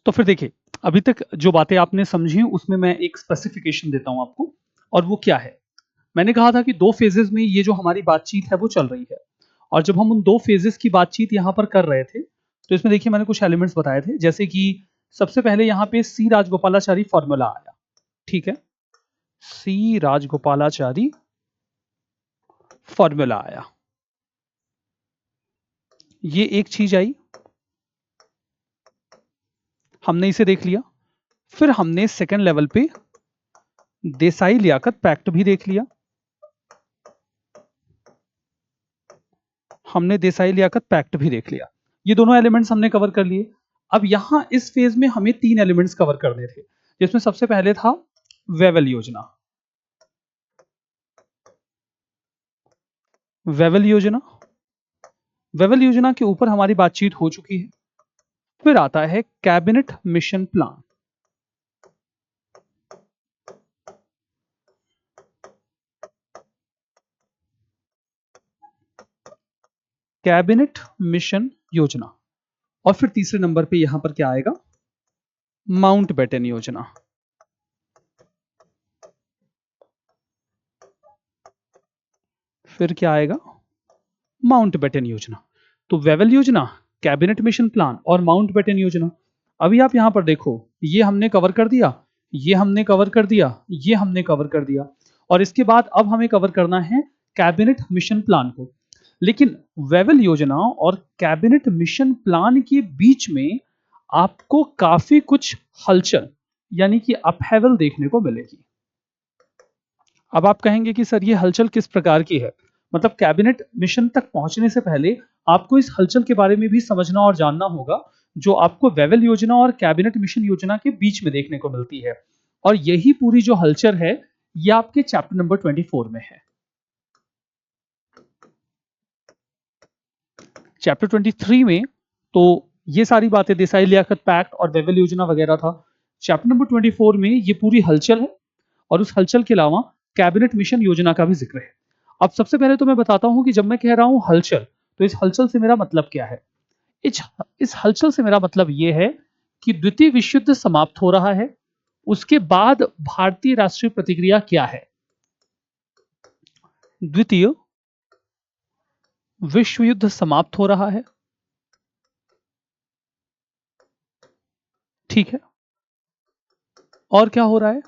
तो फिर देखिए, अभी तक जो बातें आपने समझी उसमें मैं एक स्पेसिफिकेशन देता हूं आपको, और वो क्या है। मैंने कहा था कि दो फेजेस में ये जो हमारी बातचीत है वो चल रही है, और जब हम उन दो फेजेस की बातचीत यहां पर कर रहे थे तो इसमें देखिए मैंने कुछ एलिमेंट्स बताए थे, जैसे कि सबसे पहले यहां पे सी राजगोपालाचारी फॉर्मूला आया। ठीक है, सी राजगोपालाचारी फॉर्मूला आया, ये एक चीज आई, हमने इसे देख लिया। फिर हमने सेकेंड लेवल पे देसाई लियाकत पैक्ट भी देख लिया, हमने देसाई लियाकत पैक्ट भी देख लिया। ये दोनों एलिमेंट्स हमने कवर कर लिए। अब यहां इस फेज में हमें तीन एलिमेंट्स कवर करने थे, जिसमें सबसे पहले था वेवेल योजना। वेवेल योजना, वेवेल योजना के ऊपर हमारी बातचीत हो चुकी है। फिर आता है cabinet mission plan. Cabinet mission योजना, और फिर तीसरे नंबर पे यहां पर क्या आएगा, माउंटबेटन योजना। फिर क्या आएगा, माउंटबेटन योजना। तो वेवेल योजना, कैबिनेट मिशन प्लान और माउंटबेटन योजना। अभी आप यहां पर देखो, ये हमने कवर कर दिया, ये हमने कवर कर दिया, ये हमने कवर कर दिया, और इसके बाद अब हमें कवर करना है कैबिनेट मिशन प्लान को। लेकिन वेवेल योजना और कैबिनेट मिशन प्लान के बीच में आपको काफी कुछ हलचल यानी कि अपहेवल देखने को मिलेगी। अब आप कहेंगे कि सर ये हलचल किस प्रकार की है, मतलब कैबिनेट मिशन तक पहुंचने से पहले आपको इस हलचल के बारे में भी समझना और जानना होगा, जो आपको वेवेल योजना और कैबिनेट मिशन योजना के बीच में देखने को मिलती है। और यही पूरी जो हलचल है ये आपके चैप्टर नंबर 24 में है। चैप्टर 23 में तो ये सारी बातें देसाई लियाकत पैक्ट और वेवेल योजना वगैरह था। चैप्टर नंबर 24 में ये पूरी हलचल है, और उस हलचल के अलावा कैबिनेट मिशन योजना का भी जिक्र है। अब सबसे पहले तो मैं बताता हूं कि जब मैं कह रहा हूं हलचल, तो इस हलचल से मेरा मतलब क्या है। इस हलचल से मेरा मतलब यह है कि द्वितीय विश्व युद्ध समाप्त हो रहा है, उसके बाद भारतीय राष्ट्रीय प्रतिक्रिया क्या है। द्वितीय विश्व युद्ध समाप्त हो रहा है, ठीक है, और क्या हो रहा है,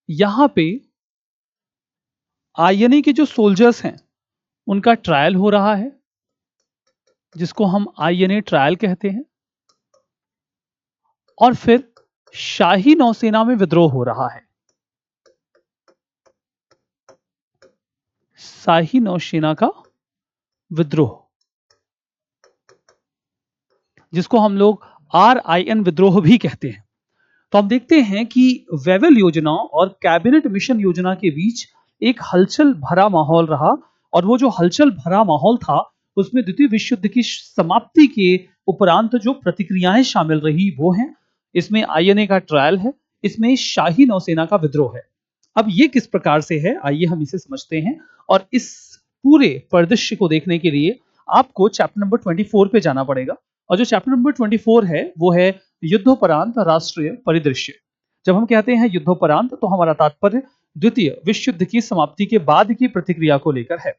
यहां पे आईएनए के जो सोल्जर्स हैं उनका ट्रायल हो रहा है, जिसको हम आईएनए ट्रायल कहते हैं। और फिर शाही नौसेना में विद्रोह हो रहा है, शाही नौसेना का विद्रोह, जिसको हम लोग RIN विद्रोह भी कहते हैं। तो हम देखते हैं कि वेवेल योजना और कैबिनेट मिशन योजना के बीच एक हलचल भरा माहौल रहा, और वो जो हलचल भरा माहौल था उसमें द्वितीय विश्व युद्ध की समाप्ति के उपरांत जो प्रतिक्रियाएं शामिल रही वो हैं, इसमें आईएनए का ट्रायल है, इसमें शाही नौसेना का विद्रोह है। अब ये किस प्रकार से है, आइए हम इसे समझते हैं। और इस पूरे परिदृश्य को देखने के लिए आपको चैप्टर नंबर 24 पे जाना पड़ेगा, और जो चैप्टर नंबर 24 है वो है युद्धोपरांत राष्ट्रीय परिदृश्य। जब हम कहते हैं युद्धोपरांत तो हमारा तात्पर्य द्वितीय विश्व युद्ध की समाप्ति के बाद की प्रतिक्रिया को लेकर है।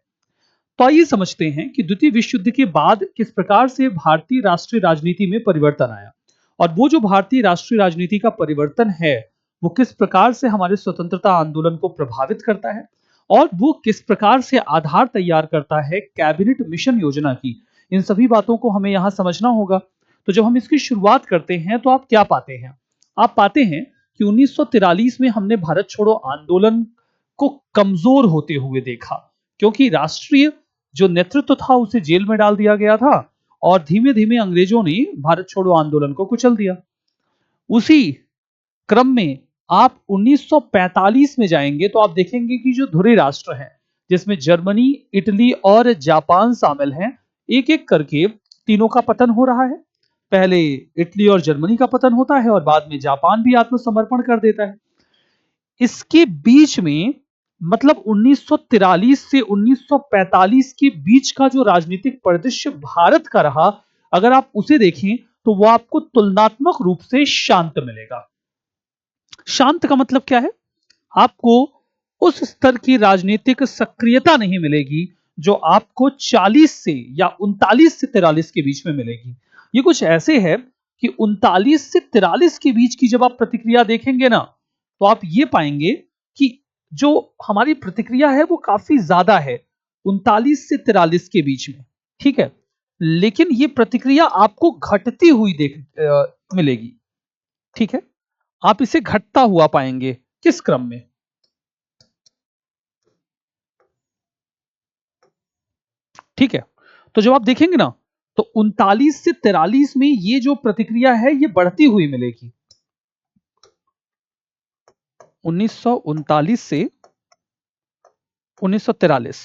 तो आइए समझते हैं कि द्वितीय विश्व युद्ध के बाद किस प्रकार से भारतीय राष्ट्रीय राजनीति में परिवर्तन आया, और वो जो भारतीय राष्ट्रीय राजनीति का परिवर्तन है वो किस प्रकार से हमारे स्वतंत्रता आंदोलन को प्रभावित करता है, और वो किस प्रकार से आधार तैयार करता है कैबिनेट मिशन योजना की। इन सभी बातों को हमें यहां समझना होगा। तो जब हम इसकी शुरुआत करते हैं तो आप क्या पाते हैं, आप पाते हैं कि 1943 में हमने भारत छोड़ो आंदोलन को कमजोर होते हुए देखा, क्योंकि राष्ट्रीय जो नेतृत्व था उसे जेल में डाल दिया गया था, और धीमे धीमे अंग्रेजों ने भारत छोड़ो आंदोलन को कुचल दिया। उसी क्रम में आप 1945 में जाएंगे तो आप देखेंगे कि जो धुरी राष्ट्र हैं, जिसमें जर्मनी, इटली और जापान शामिल हैं, एक एक करके तीनों का पतन हो रहा है। पहले इटली और जर्मनी का पतन होता है और बाद में जापान भी आत्मसमर्पण कर देता है। इसके बीच में मतलब 1943 से 1945 के बीच का जो राजनीतिक परिदृश्य भारत का रहा, अगर आप उसे देखें तो वो आपको तुलनात्मक रूप से शांत मिलेगा। शांत का मतलब क्या है? आपको उस स्तर की राजनीतिक सक्रियता नहीं मिलेगी जो आपको 40 से या 39 से 43 के बीच में मिलेगी। ये कुछ ऐसे है कि 39 से 43 के बीच की जब आप प्रतिक्रिया देखेंगे ना, तो आप ये पाएंगे कि जो हमारी प्रतिक्रिया है वो काफी ज्यादा है 39 से 43 के बीच में, ठीक है। लेकिन ये प्रतिक्रिया आपको घटती हुई मिलेगी, ठीक है। आप इसे घटता हुआ पाएंगे। किस क्रम में? ठीक है। तो जब आप देखेंगे ना, तो 39 से 43 में ये जो प्रतिक्रिया है ये बढ़ती हुई मिलेगी। 1939 से 1943।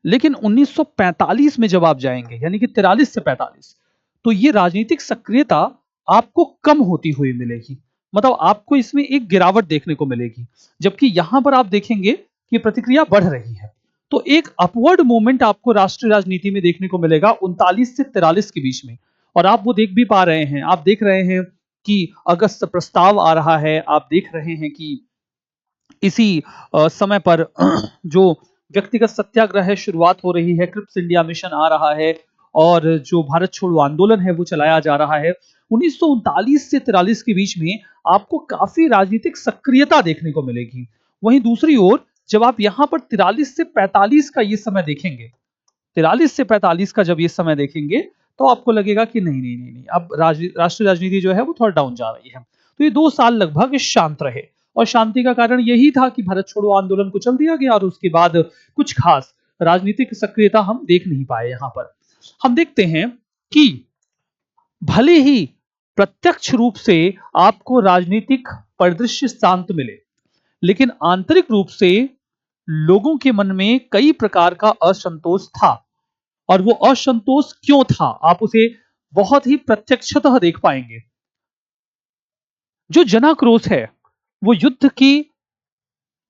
लेकिन 1945 में जब आप जाएंगे, यानी कि 43 से 45, तो ये राजनीतिक सक्रियता आपको कम होती हुई मिलेगी। मतलब आपको इसमें एक गिरावट देखने को मिलेगी, जबकि यहां पर आप देखेंगे कि प्रतिक्रिया बढ़ रही है। तो एक अपवर्ड मूवमेंट आपको राष्ट्रीय राजनीति में देखने को मिलेगा 39 से 43 के बीच में। और आप वो देख भी पा रहे हैं, आप देख रहे हैं कि अगस्त प्रस्ताव आ रहा है, आप देख रहे हैं कि इसी समय पर जो व्यक्तिगत सत्याग्रह है शुरुआत हो रही है, क्रिप्स इंडिया मिशन आ रहा है, और जो भारत छोड़ो आंदोलन है वो चलाया जा रहा है। 1939 से 43 के बीच में आपको काफी राजनीतिक सक्रियता देखने को मिलेगी। वहीं दूसरी ओर जब आप यहां पर 43 से 45 का ये समय देखेंगे, 43 से 45 का जब ये समय देखेंगे, तो आपको लगेगा कि नहीं नहीं नहीं नहीं, अब राष्ट्रीय राजनीति जो है वो थोड़ा डाउन जा रही है। तो ये 2 साल लगभग शांत रहे, और शांति का कारण यही था कि भारत छोड़ो आंदोलन को चल दिया गया, और उसके बाद कुछ खास राजनीतिक सक्रियता हम देख नहीं पाए। यहां पर हम देखते हैं कि भले ही प्रत्यक्ष रूप से आपको राजनीतिक परिदृश्य शांत मिले, लेकिन आंतरिक रूप से लोगों के मन में कई प्रकार का असंतोष था। और वो असंतोष क्यों था, आप उसे बहुत ही प्रत्यक्षतः देख पाएंगे। जो जनाक्रोश है वो युद्ध के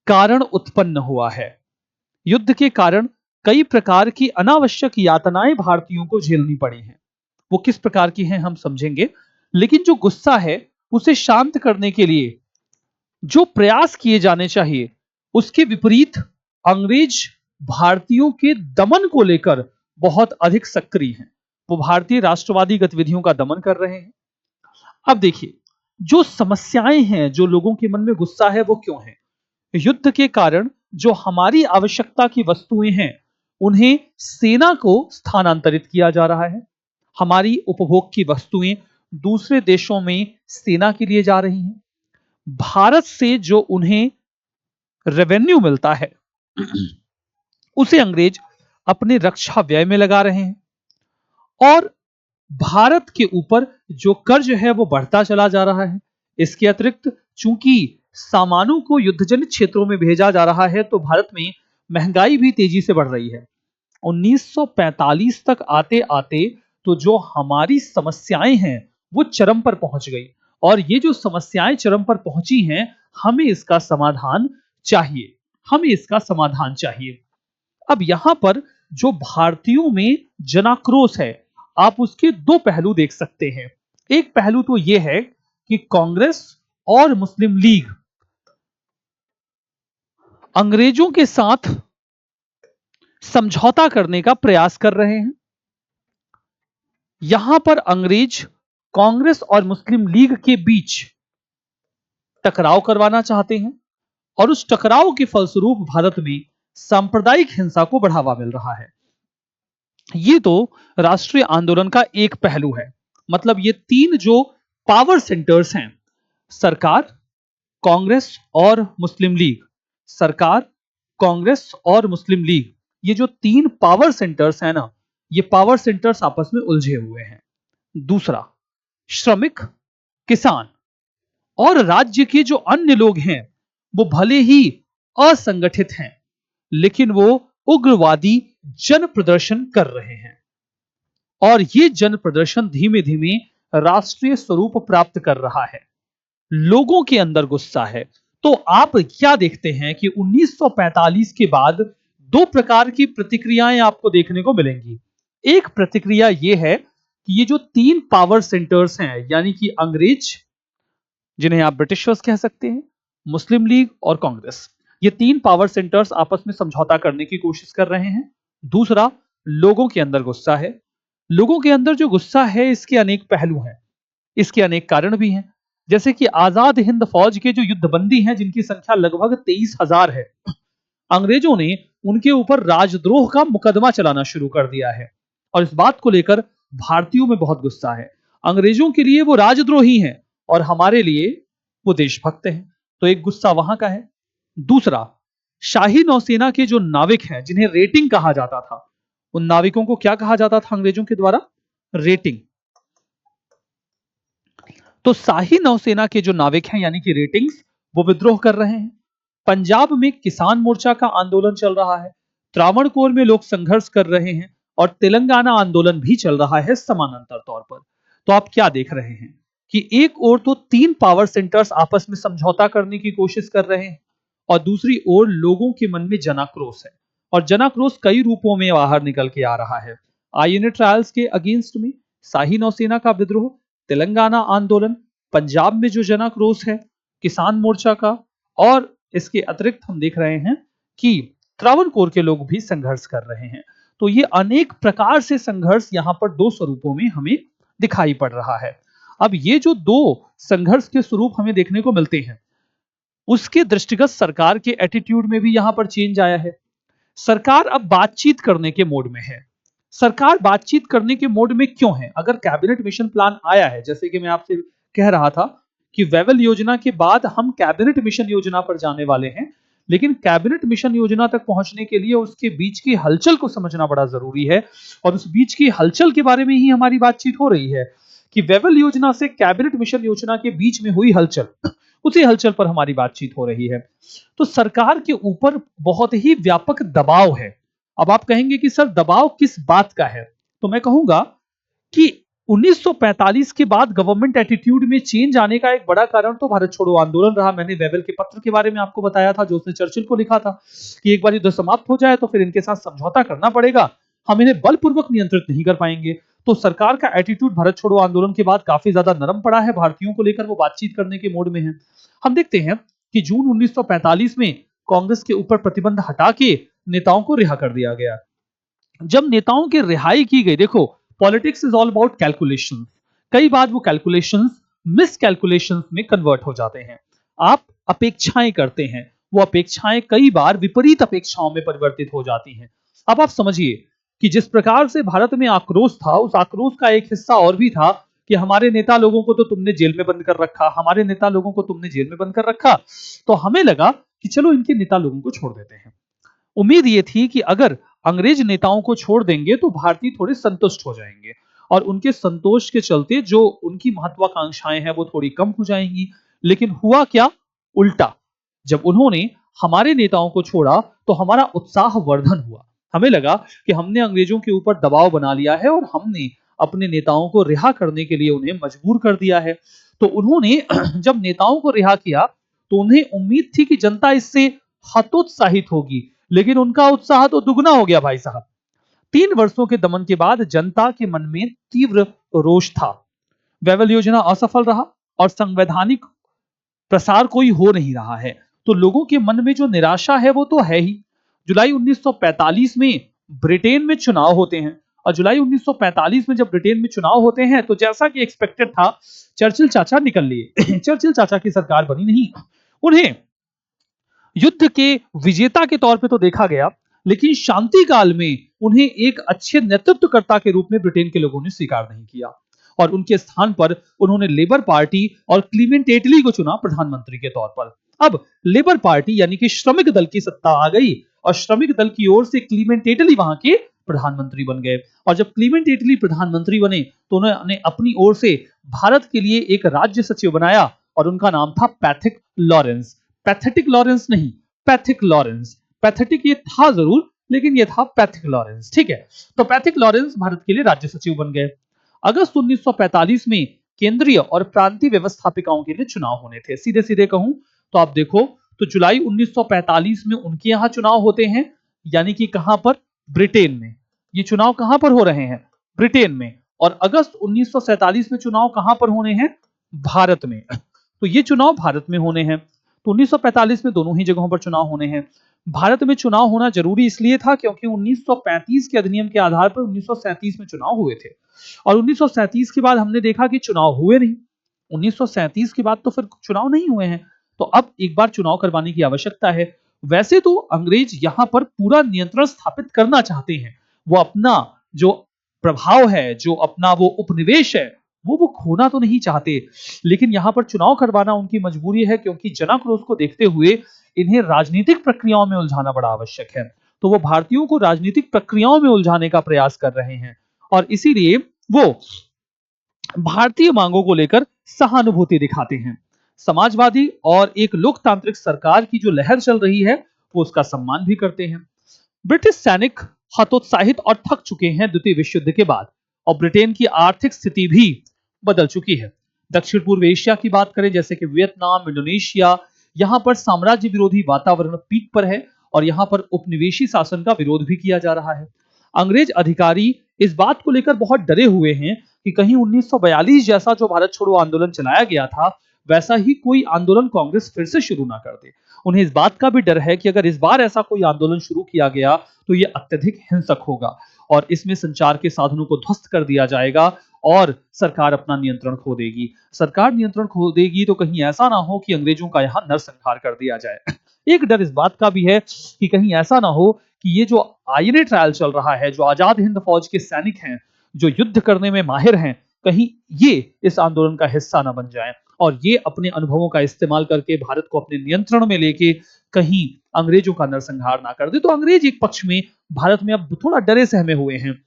कारण उत्पन्न हुआ है। युद्ध के कारण कई प्रकार की अनावश्यक यातनाएं भारतीयों को झेलनी पड़ी हैं। वो किस प्रकार की हैं हम समझेंगे, लेकिन जो गुस्सा है उसे शांत करने के लिए जो प्रयास किए जाने चाहिए, उसके विपरीत अंग्रेज भारतीयों के दमन को लेकर बहुत अधिक सक्रिय हैं। वो भारतीय राष्ट्रवादी गतिविधियों का दमन कर रहे हैं। अब देखिए, जो समस्याएं हैं, जो लोगों के मन में गुस्सा है, वो क्यों है? युद्ध के कारण जो हमारी आवश्यकता की वस्तुएं हैं, उन्हें सेना को स्थानांतरित किया जा रहा है। हमारी उपभोग की वस्तुएं दूसरे देशों में सेना के लिए जा रही हैं। भारत से जो उन्हें रेवेन्यू मिलता है उसे अंग्रेज अपने रक्षा व्यय में लगा रहे हैं, और भारत के ऊपर जो कर्ज है वो बढ़ता चला जा रहा है। इसके अतिरिक्त चूंकि सामानों को युद्धजन्य क्षेत्रों में भेजा जा रहा है, तो भारत में महंगाई भी तेजी से बढ़ रही है। 1945 तक आते आते तो जो हमारी समस्याएं हैं वो चरम पर पहुंच गई, और ये जो समस्याएं चरम पर पहुंची हैं, हमें इसका समाधान चाहिए। हमें इसका समाधान चाहिए। अब यहां पर जो भारतीयों में जनाक्रोश है, आप उसके दो पहलू देख सकते हैं। एक पहलू तो यह है कि कांग्रेस और मुस्लिम लीग अंग्रेजों के साथ समझौता करने का प्रयास कर रहे हैं। यहां पर अंग्रेज कांग्रेस और मुस्लिम लीग के बीच टकराव करवाना चाहते हैं, और उस टकराव के फलस्वरूप भारत में सांप्रदायिक हिंसा को बढ़ावा मिल रहा है। ये तो राष्ट्रीय आंदोलन का एक पहलू है। मतलब ये तीन जो पावर सेंटर्स हैं, सरकार, कांग्रेस और मुस्लिम लीग, सरकार, कांग्रेस और मुस्लिम लीग, ये जो तीन पावर सेंटर्स हैं ना, ये पावर सेंटर्स आपस में उलझे हुए हैं। दूसरा, श्रमिक, किसान और राज्य के जो अन्य लोग हैं, वो भले ही असंगठित हैं, लेकिन वो उग्रवादी जन प्रदर्शन कर रहे हैं, और ये जन प्रदर्शन धीमे धीमे राष्ट्रीय स्वरूप प्राप्त कर रहा है। लोगों के अंदर गुस्सा है। तो आप क्या देखते हैं कि 1945 के बाद दो प्रकार की प्रतिक्रियाएं आपको देखने को मिलेंगी। एक प्रतिक्रिया यह है कि ये जो तीन पावर सेंटर्स हैं, यानी कि अंग्रेज, जिन्हें आप ब्रिटिशर्स कह सकते हैं, मुस्लिम लीग और कांग्रेस, ये तीन पावर सेंटर्स आपस में समझौता करने की कोशिश कर रहे हैं। दूसरा, लोगों के अंदर गुस्सा है। लोगों के अंदर जो गुस्सा है, इसके अनेक पहलू हैं, इसके अनेक कारण भी हैं। जैसे कि आजाद हिंद फौज के जो युद्धबंदी हैं, जिनकी संख्या लगभग 23,000 है, अंग्रेजों ने उनके ऊपर राजद्रोह का मुकदमा चलाना शुरू कर दिया है और इस बात को लेकर भारतीयों में बहुत गुस्सा है। अंग्रेजों के लिए वो राजद्रोही हैं और हमारे लिए वो देशभक्त हैं। तो एक गुस्सा वहां का है। दूसरा, शाही नौसेना के जो नाविक हैं, जिन्हें रेटिंग कहा जाता था, उन नाविकों को क्या कहा जाता था अंग्रेजों के द्वारा? रेटिंग। तो शाही नौसेना के जो नाविक हैं, यानी कि रेटिंग्स, वो विद्रोह कर रहे हैं। पंजाब में किसान मोर्चा का आंदोलन चल रहा है। त्रावणकोर में लोग संघर्ष कर रहे हैं और तेलंगाना आंदोलन भी चल रहा है समानांतर तौर पर। तो आप क्या देख रहे हैं कि एक ओर तो तीन पावर सेंटर्स आपस में समझौता करने की कोशिश कर रहे हैं और दूसरी ओर लोगों के मन में जनाक्रोश है और जनाक्रोश कई रूपों में बाहर निकल के आ रहा है। आईएनए ट्रायल्स के अगेंस्ट में शाही नौसेना का विद्रोह, तेलंगाना आंदोलन, पंजाब में जो जनाक्रोश है किसान मोर्चा का, और इसके अतिरिक्त हम देख रहे हैं कि त्रावणकोर के लोग भी संघर्ष कर रहे हैं। तो ये अनेक प्रकार से संघर्ष यहां पर दो स्वरूपों में हमें दिखाई पड़ रहा है। अब ये जो दो संघर्ष के स्वरूप हमें देखने को मिलते हैं, उसके दृष्टिगत सरकार के एटीट्यूड में भी यहां पर चेंज आया है। सरकार अब बातचीत करने के मोड में है। सरकार बातचीत करने के मोड में क्यों है? अगर कैबिनेट मिशन प्लान आया है, जैसे कि मैं आपसे कह रहा था कि वेवल योजना के बाद हम कैबिनेट मिशन योजना पर जाने वाले हैं, लेकिन कैबिनेट मिशन योजना तक पहुंचने के लिए उसके बीच की हलचल को समझना बड़ा जरूरी है और उस बीच की हलचल के बारे में ही हमारी बातचीत हो रही है कि वेवल योजना से कैबिनेट मिशन योजना के बीच में हुई हलचल, उसी हलचल पर हमारी बातचीत हो रही है। तो सरकार के ऊपर बहुत ही व्यापक दबाव है। अब आप कहेंगे कि सर दबाव किस बात का है? तो मैं कहूंगा कि 1945 के बाद गवर्नमेंट एटीट्यूड में चेंज आने का एक बड़ा कारण तो भारत छोड़ो आंदोलन रहा। मैंने वेवल के पत्र के बारे में आपको बताया था, जो उसने चर्चिल को लिखा था कि एक बार युद्ध समाप्त हो जाए तो फिर इनके साथ समझौता करना पड़ेगा, हम इन्हें बलपूर्वक नियंत्रित नहीं कर पाएंगे। तो सरकार का एटीट्यूड भारत छोड़ो आंदोलन के बाद काफी ज्यादा नरम पड़ा है, भारतीयों को लेकर वो बातचीत करने के मोड में है। हम देखते हैं कि जून 1945 में कांग्रेस के ऊपर प्रतिबंध हटा के नेताओं को रिहा कर दिया गया। जब नेताओं की रिहाई की गई, देखो politics is all about calculations. कई बार वो कैलकुलेशंस मिस कैलकुलेशंस में कन्वर्ट हो जाते हैं। आप अपेक्षाएं करते हैं, वो अपेक्षाएं कई बार विपरीत अपेक्षाओं में परिवर्तित हो जाती हैं। अब आप समझिए कि जिस प्रकार से भारत में आक्रोश था, उस आक्रोश का एक हिस्सा और भी था कि हमारे नेता लोगों को तो तुमने जेल में बंद कर रखा, हमारे नेता लोगों को तुमने जेल में बंद कर रखा। तो हमें लगा कि चलो इनके नेता लोगों को छोड़ देते हैं। उम्मीद ये थी कि अगर अंग्रेज नेताओं को छोड़ देंगे तो भारतीय थोड़े संतुष्ट हो जाएंगे और उनके संतोष के चलते जो उनकी महत्वाकांक्षाएं हैं वो थोड़ी कम हो जाएंगी। लेकिन हुआ क्या? उल्टा। जब उन्होंने हमारे नेताओं को छोड़ा तो हमारा उत्साह वर्धन हुआ। हमें लगा कि हमने अंग्रेजों के ऊपर दबाव बना लिया है और हमने अपने नेताओं को रिहा करने के लिए उन्हें मजबूर कर दिया है। तो उन्होंने जब नेताओं को रिहा किया तो उन्हें उम्मीद थी कि जनता इससे हतोत्साहित होगी, लेकिन उनका उत्साह तो दुगना हो गया भाई साहब। 3 वर्षों के दमन के बाद जनता के मन में तीव्र रोष था। वेवल योजना असफल रहा और संवैधानिक प्रसार कोई हो नहीं रहा है। तो लोगों के मन में जो निराशा है वो तो है ही। जुलाई 1945 में ब्रिटेन में चुनाव होते हैं और जुलाई 1945 में जब ब्रिटेन में चुनाव होते हैं तो जैसा कि एक्सपेक्टेड था, चर्चिल चाचा निकल लिए। चर्चिल चाचा की सरकार बनी नहीं। उन्हें युद्ध के विजेता के तौर पे तो देखा गया, लेकिन शांति काल में उन्हें एक अच्छे नेतृत्वकर्ता के रूप में ब्रिटेन के लोगों ने स्वीकार नहीं किया और उनके स्थान पर उन्होंने लेबर पार्टी और क्लीमेंट एटली को चुना प्रधानमंत्री के तौर पर। अब लेबर पार्टी यानी कि श्रमिक दल की सत्ता आ गई और श्रमिक दल की ओर से क्लीमेंट एटली वहां के प्रधानमंत्री बन गए और जब क्लीमेंट एटली प्रधानमंत्री बने तो उन्होंने अपनी ओर से भारत के लिए एक राज्य सचिव बनाया और उनका नाम था पैथिक लॉरेंस। पैथेटिक लॉरेंस नहीं, पैथिक लॉरेंस। पैथेटिक ये था जरूर, लेकिन ये था पैथिक लॉरेंस। ठीक है, तो पैथिक लॉरेंस भारत के लिए राज्य सचिव बन गए। अगस्त 1945 में केंद्रीय और प्रांतीय व्यवस्थापिकाओं के लिए चुनाव होने थे। सीधे सीधे कहूं तो आप देखो, तो जुलाई 1945 में उनके यहां चुनाव होते हैं, यानी कि कहां पर? ब्रिटेन में। ये चुनाव कहां पर हो रहे हैं? ब्रिटेन में। और अगस्त 1947 में चुनाव कहां पर होने हैं? भारत में। तो ये चुनाव भारत में होने हैं। तो 1945 में दोनों ही जगहों पर चुनाव होने हैं। भारत में चुनाव होना जरूरी इसलिए था क्योंकि 1935 के अधिनियम के आधार पर 1937 में चुनाव हुए थे, और 1937 के बाद हमने देखा कि चुनाव हुए नहीं। 1937 के बाद तो फिर चुनाव नहीं हुए हैं, तो अब एक बार चुनाव करवाने की आवश्यकता है। वैसे तो अंग्रेज यहां पर पूरा नियंत्रण स्थापित करना चाहते हैं, वो अपना जो प्रभाव है, जो अपना वो उपनिवेश है, वो खोना तो नहीं चाहते, लेकिन यहां पर चुनाव करवाना उनकी मजबूरी है क्योंकि जनाक्रोश को देखते हुए इन्हें राजनीतिक प्रक्रियाओं में उलझाना बड़ा आवश्यक है। तो वो भारतीयों को राजनीतिक प्रक्रियाओं में उलझाने का प्रयास कर रहे हैं, और इसीलिए वो भारतीय मांगों को लेकर सहानुभूति दिखाते हैं। समाजवादी और एक लोकतांत्रिक सरकार की जो लहर चल रही है, वो उसका सम्मान भी करते हैं। ब्रिटिश सैनिक हतोत्साहित और थक चुके हैं द्वितीय विश्व युद्ध के बाद, और ब्रिटेन की आर्थिक स्थिति भी बदल चुकी है। दक्षिण पूर्व एशिया की बात करें, जैसे कि वियतनाम, इंडोनेशिया, यहां पर साम्राज्य विरोधी वातावरण पीक पर है, और यहां पर उपनिवेशी शासन का विरोध भी किया जा रहा है। अंग्रेज अधिकारी इस बात को लेकर बहुत डरे हुए हैं कि कहीं 1942 जैसा जो भारत छोड़ो आंदोलन चलाया गया था, वैसा ही कोई आंदोलन कांग्रेस फिर से शुरू ना कर दे। उन्हें इस बात का भी डर है कि अगर इस बार ऐसा कोई आंदोलन शुरू किया गया तो यह अत्यधिक हिंसक होगा, और इसमें संचार के साधनों को ध्वस्त कर दिया जाएगा, और सरकार अपना नियंत्रण खो देगी। सरकार नियंत्रण खो देगी तो कहीं ऐसा ना हो कि अंग्रेजों का यहां नरसंहार कर दिया जाए। एक डर इस बात का भी है कि कहीं ऐसा ना हो कि ये जो आईएनए ट्रायल चल रहा है, जो आजाद हिंद फौज के सैनिक हैं, जो युद्ध करने में माहिर हैं, कहीं ये इस आंदोलन का हिस्सा ना बन जाएं, और ये अपने अनुभवों का इस्तेमाल करके भारत को अपने नियंत्रण में लेके कहीं अंग्रेजों का नरसंहार ना कर दे। तो अंग्रेज एक पक्ष में भारत में अब थोड़ा डरे सहमे हुए हैं।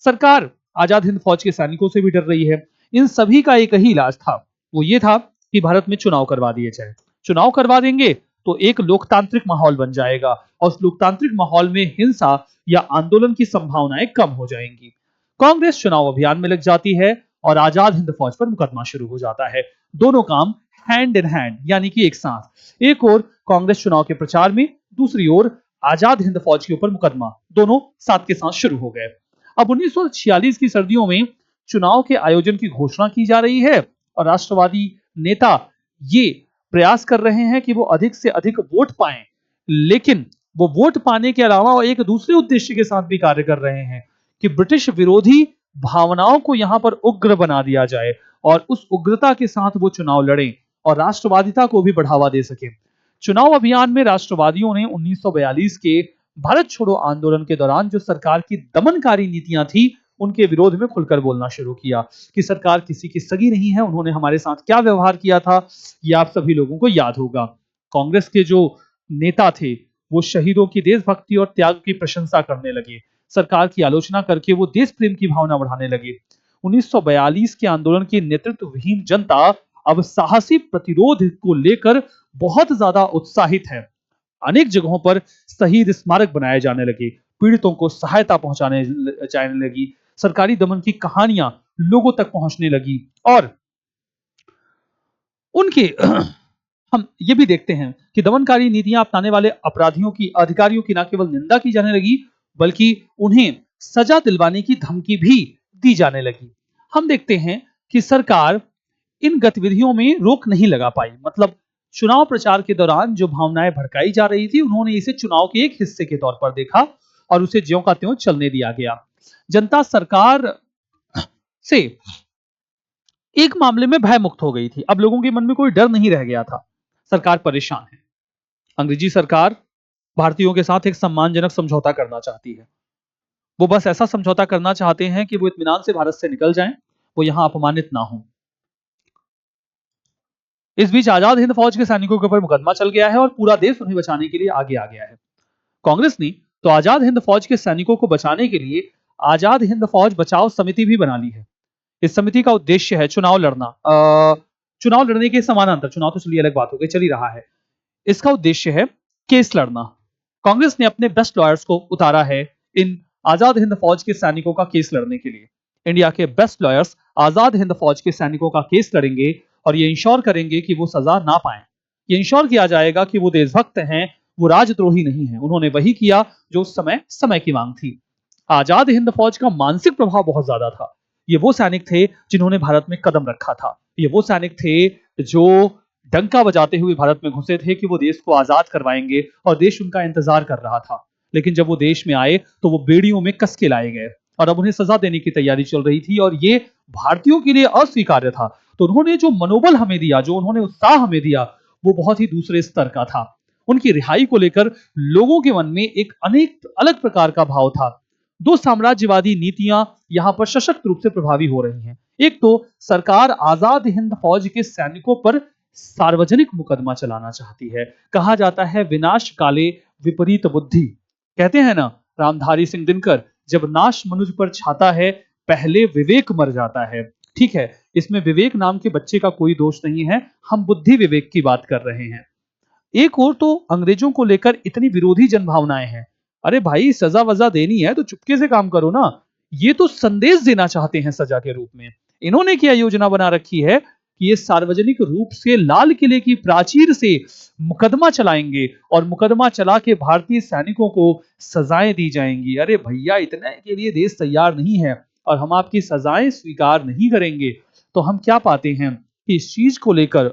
सरकार आजाद हिंद फौज के सैनिकों से भी डर रही है। इन सभी का एक ही इलाज था, वो ये था कि भारत में चुनाव करवा दिए जाए। चुनाव करवा देंगे तो एक लोकतांत्रिक माहौल बन जाएगा, और उस लोकतांत्रिक माहौल में हिंसा या आंदोलन की संभावनाएं कम हो जाएंगी। कांग्रेस चुनाव अभियान में लग जाती है और आजाद हिंद फौज पर मुकदमा शुरू हो जाता है। दोनों काम हैंड इन हैंड, यानी कि एक साथ। एक और कांग्रेस चुनाव के प्रचार में, दूसरी ओर आजाद हिंद फौज के ऊपर मुकदमा, दोनों साथ के साथ शुरू हो गए। अब 1946 की सर्दियों में चुनाव के आयोजन की घोषणा की जा रही है, और राष्ट्रवादी नेता ये प्रयास कर रहे हैं कि वो अधिक से अधिक वोट पाएं, लेकिन वो वोट पाने के अलावा वो एक दूसरे उद्देश्य के साथ भी कार्य कर रहे हैं कि ब्रिटिश विरोधी भावनाओं को यहां पर उग्र बना दिया जाए, और उस उग्रता के साथ वो चुनाव लड़ें और राष्ट्रवादिता को भी बढ़ावा दे सके। चुनाव अभियान में राष्ट्रवादियों ने 1942 के भारत छोड़ो आंदोलन के दौरान जो सरकार की दमनकारी नीतियां थी, उनके विरोध में खुलकर बोलना शुरू किया कि सरकार किसी की सगी नहीं है, उन्होंने हमारे साथ क्या व्यवहार किया था ये आप सभी लोगों को याद होगा। कांग्रेस के जो नेता थे, वो शहीदों की देशभक्ति और त्याग की प्रशंसा करने लगे। सरकार की आलोचना करके वो देश प्रेम की भावना बढ़ाने लगे। 1942 के आंदोलन की नेतृत्वहीन जनता अब साहसी प्रतिरोध को लेकर बहुत ज्यादा उत्साहित है। अनेक जगहों पर शहीद स्मारक बनाए जाने लगे, पीड़ितों को सहायता पहुंचाने जाने लगी, सरकारी दमन की कहानियां लोगों तक पहुंचने लगी, और उनके हम ये भी देखते हैं कि दमनकारी नीतियां अपनाने वाले अपराधियों की, अधिकारियों की न केवल निंदा की जाने लगी, बल्कि उन्हें सजा दिलवाने की धमकी भी दी जाने लगी। हम देखते हैं कि सरकार इन गतिविधियों में रोक नहीं लगा पाई। मतलब चुनाव प्रचार के दौरान जो भावनाएं भड़काई जा रही थी, उन्होंने इसे चुनाव के एक हिस्से के तौर पर देखा और उसे ज्यों का त्यों चलने दिया गया। जनता सरकार से एक मामले में भय मुक्त हो गई थी। अब लोगों के मन में कोई डर नहीं रह गया था। सरकार परेशान है। अंग्रेजी सरकार भारतीयों के साथ एक सम्मानजनक समझौता करना चाहती है। वो बस ऐसा समझौता करना चाहते हैं कि वो इत्मीनान से भारत से निकल जाएं, वो यहां अपमानित ना हो। इस बीच आजाद हिंद फौज के सैनिकों के ऊपर मुकदमा चल गया है और पूरा देश उन्हें बचाने के लिए आगे आ गया है। कांग्रेस ने तो आजाद हिंद फौज के सैनिकों को बचाने के लिए आजाद हिंद फौज बचाओ समिति भी बना ली है। इस समिति का उद्देश्य है चुनाव लड़ना। चुनाव लड़ने के समानांतर, चुनाव तो चलिए अलग बात हो गई, चल ही रहा है, इसका उद्देश्य है केस लड़ना। कांग्रेस ने अपने बेस्ट लॉयर्स को उतारा है इन आजाद हिंद फौज के सैनिकों का केस लड़ने के लिए। इंडिया के बेस्ट लॉयर्स आजाद हिंद फौज के सैनिकों का केस लड़ेंगे और ये इंश्योर करेंगे कि वो सजा ना पाए। ये इंश्योर किया जाएगा कि वो देशभक्त हैं, वो राजद्रोही नहीं है। उन्होंने वही किया जो उस समय समय की मांग थी। आजाद हिंद फौज का मानसिक प्रभाव बहुत ज्यादा था। ये वो सैनिक थे जिन्होंने भारत में कदम रखा था। ये वो सैनिक थे जो डंका बजाते हुए भारत में घुसे थे कि वो देश को आजाद करवाएंगे और देश उनका इंतजार कर रहा था। लेकिन जब वो देश में आए तो वो बेड़ियों में कस के लाए गए और अब उन्हें सजा देने की तैयारी चल रही थी और ये भारतीयों के लिए अस्वीकार्य था। तो उन्होंने जो मनोबल हमें दिया, जो उन्होंने उत्साह हमें दिया, वो बहुत ही दूसरे स्तर का था। उनकी रिहाई को लेकर लोगों के मन में एक अनेक अलग प्रकार का भाव था। दो साम्राज्यवादी नीतियां यहां पर सशक्त रूप से प्रभावी हो रही हैं। एक तो सरकार आजाद हिंद फौज के सैनिकों पर सार्वजनिक मुकदमा चलाना चाहती है। कहा जाता है विनाश काले विपरीत बुद्धि। कहते हैं ना रामधारी सिंह दिनकर, जब नाश मनुज पर छाता है पहले विवेक मर जाता है। ठीक है, इसमें विवेक नाम के बच्चे का कोई दोष नहीं है, हम बुद्धि विवेक की बात कर रहे हैं। एक और तो अंग्रेजों को लेकर इतनी विरोधी जनभावनाएं हैं। अरे भाई, सजा वजा देनी है तो चुपके से काम करो ना। ये तो संदेश देना चाहते हैं सजा के रूप में। इन्होंने क्या योजना बना रखी है कि ये सार्वजनिक रूप से लाल किले की प्राचीर से मुकदमा चलाएंगे और मुकदमा चला के भारतीय सैनिकों को सजाएं दी जाएंगी। अरे भैया, इतने के लिए देश तैयार नहीं है और हम आपकी सजाएं स्वीकार नहीं करेंगे। तो हम क्या पाते हैं कि इस चीज को लेकर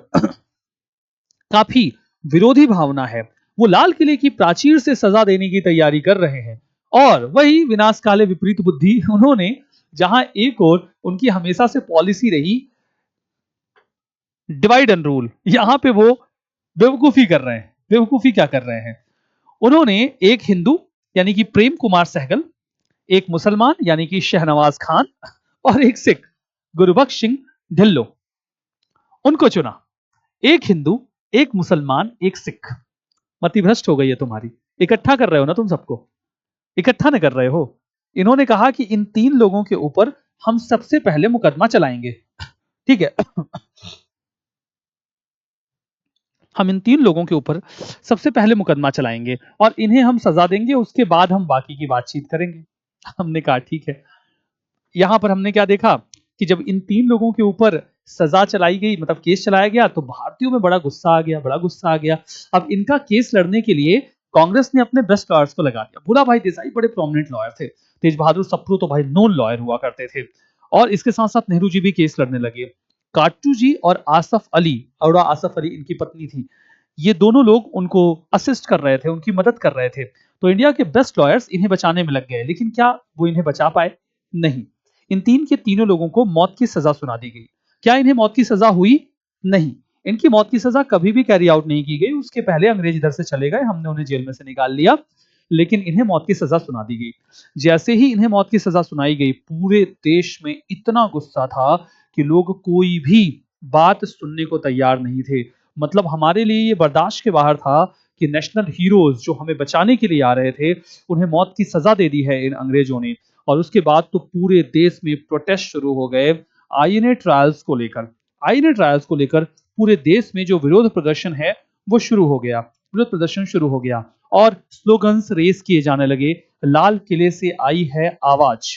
काफी विरोधी भावना है। वो लाल किले की प्राचीर से सजा देने की तैयारी कर रहे हैं और वही विनाश काले विपरीत बुद्धि, उन्होंने जहां एक और उनकी हमेशा से पॉलिसी रही डिवाइड एंड रूल, यहां पे वो बेवकूफी कर रहे हैं। बेवकूफी क्या कर रहे हैं? उन्होंने एक हिंदू यानी कि प्रेम कुमार सहगल, एक मुसलमान यानी कि शहनवाज खान और एक सिख गुरबख्श सिंह ढिल्लो, उनको चुना। एक हिंदू, एक मुसलमान, एक सिख। मति भ्रष्ट हो गई है तुम्हारी। इकट्ठा कर रहे हो ना तुम सबको, इकट्ठा न कर रहे हो। इन्होंने कहा कि इन तीन लोगों के ऊपर हम सबसे पहले मुकदमा चलाएंगे। ठीक है, हम इन तीन लोगों के ऊपर सबसे पहले मुकदमा चलाएंगे और इन्हें हम सजा देंगे, उसके बाद हम बाकी की बातचीत करेंगे। हमने कहा ठीक है। यहां पर हमने क्या देखा कि जब इन तीन लोगों के ऊपर सजा चलाई गई, मतलब केस चलाया गया, तो भारतीयों में बड़ा गुस्सा आ गया, बड़ा गुस्सा आ गया। अब इनका केस लड़ने के लिए कांग्रेस ने अपने बेस्ट लॉयर्स को लगा दिया। भूला भाई देसाई बड़े प्रोमिनेंट लॉयर थे, तेज बहादुर सप्रू तो भाई नोन लॉयर हुआ करते थे, और इसके साथ साथ नेहरू जी भी केस लड़ने लगे। काटू जी और आसफ अली, और आसफ अली इनकी पत्नी थी, ये दोनों लोग उनको असिस्ट कर रहे थे, उनकी मदद कर रहे थे। तो इंडिया के बेस्ट लॉयर्स इन्हें बचाने में लग गए, लेकिन क्या वो इन्हें बचा पाए? नहीं। इन तीन के तीनों लोगों को मौत की सजा सुना दी गई। क्या इन्हें मौत की सजा हुई? नहीं। इनकी मौत की सजा कभी भी कैरी आउट नहीं की गई। उसके पहले अंग्रेज इधर से चले गए, हमने उन्हें जेल में से निकाल लिया, लेकिन इन्हें मौत की सजा सुना दी गई। जैसे ही इन्हें मौत की सजा सुनाई गई, पूरे देश में इतना गुस्सा था कि लोग कोई भी बात सुनने को तैयार नहीं थे। मतलब हमारे लिए ये बर्दाश्त के बाहर था कि नेशनल हीरोज जो हमें बचाने के लिए आ रहे थे, उन्हें मौत की सजा दे दी है इन अंग्रेजों ने। और उसके बाद तो पूरे देश में प्रोटेस्ट शुरू हो गए आईएनए ट्रायल्स को लेकर। आईएनए ट्रायल्स को लेकर पूरे देश में जो विरोध प्रदर्शन है वो शुरू हो गया, विरोध प्रदर्शन शुरू हो गया और स्लोगन्स रेस किए जाने लगे। लाल किले से आई है आवाज,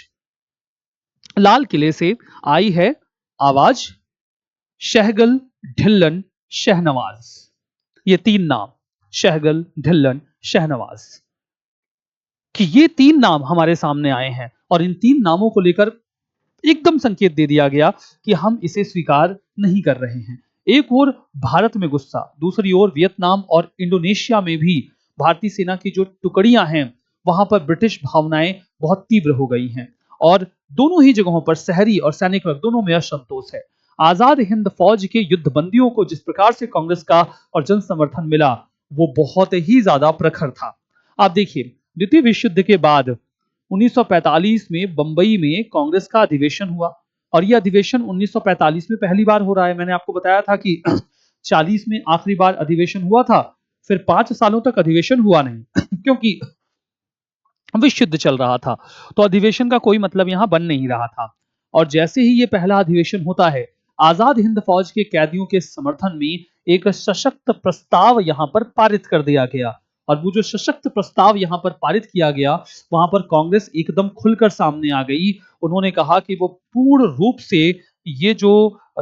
लाल किले से आई है आवाज, शहगल, ढिल्लन, शहनवाज। ये तीन नाम, शहगल, ढिल्लन, शहनवाज, कि ये तीन नाम हमारे सामने आए हैं और इन तीन नामों को लेकर एकदम संकेत दे दिया गया कि हम इसे स्वीकार नहीं कर रहे हैं। एक ओर भारत में गुस्सा, दूसरी ओर वियतनाम और इंडोनेशिया में भी भारतीय सेना की जो टुकड़ियां हैं वहां पर ब्रिटिश भावनाएं बहुत तीव्र हो गई हैं और दोनों ही जगहों पर शहरी और सैनिक वर्ग दोनों में असंतोष है। आजाद हिंद फौज के युद्धबंदियों को जिस प्रकार से कांग्रेस का और जन समर्थन मिला, वो बहुत ही ज्यादा प्रखर था। आप देखिए, द्वितीय विश्व युद्ध के बाद 1945 में बंबई में कांग्रेस का अधिवेशन हुआ और यह अधिवेशन 1945 में पहली बार हो रहा है। मैंने आपको बताया था कि 40 में आखिरी बार अधिवेशन हुआ था, फिर 5 सालों तक अधिवेशन हुआ नहीं क्योंकि विश्व युद्ध चल रहा था, तो अधिवेशन का कोई मतलब यहां बन नहीं रहा था। और जैसे ही ये पहला अधिवेशन होता है, आजाद हिंद फौज के कैदियों के समर्थन में एक सशक्त प्रस्ताव यहां पर पारित कर दिया गया। और वो जो सशक्त प्रस्ताव यहां पर पारित किया गया, वहां पर कांग्रेस एकदम खुलकर सामने आ गई। उन्होंने कहा कि वो पूर्ण रूप से ये जो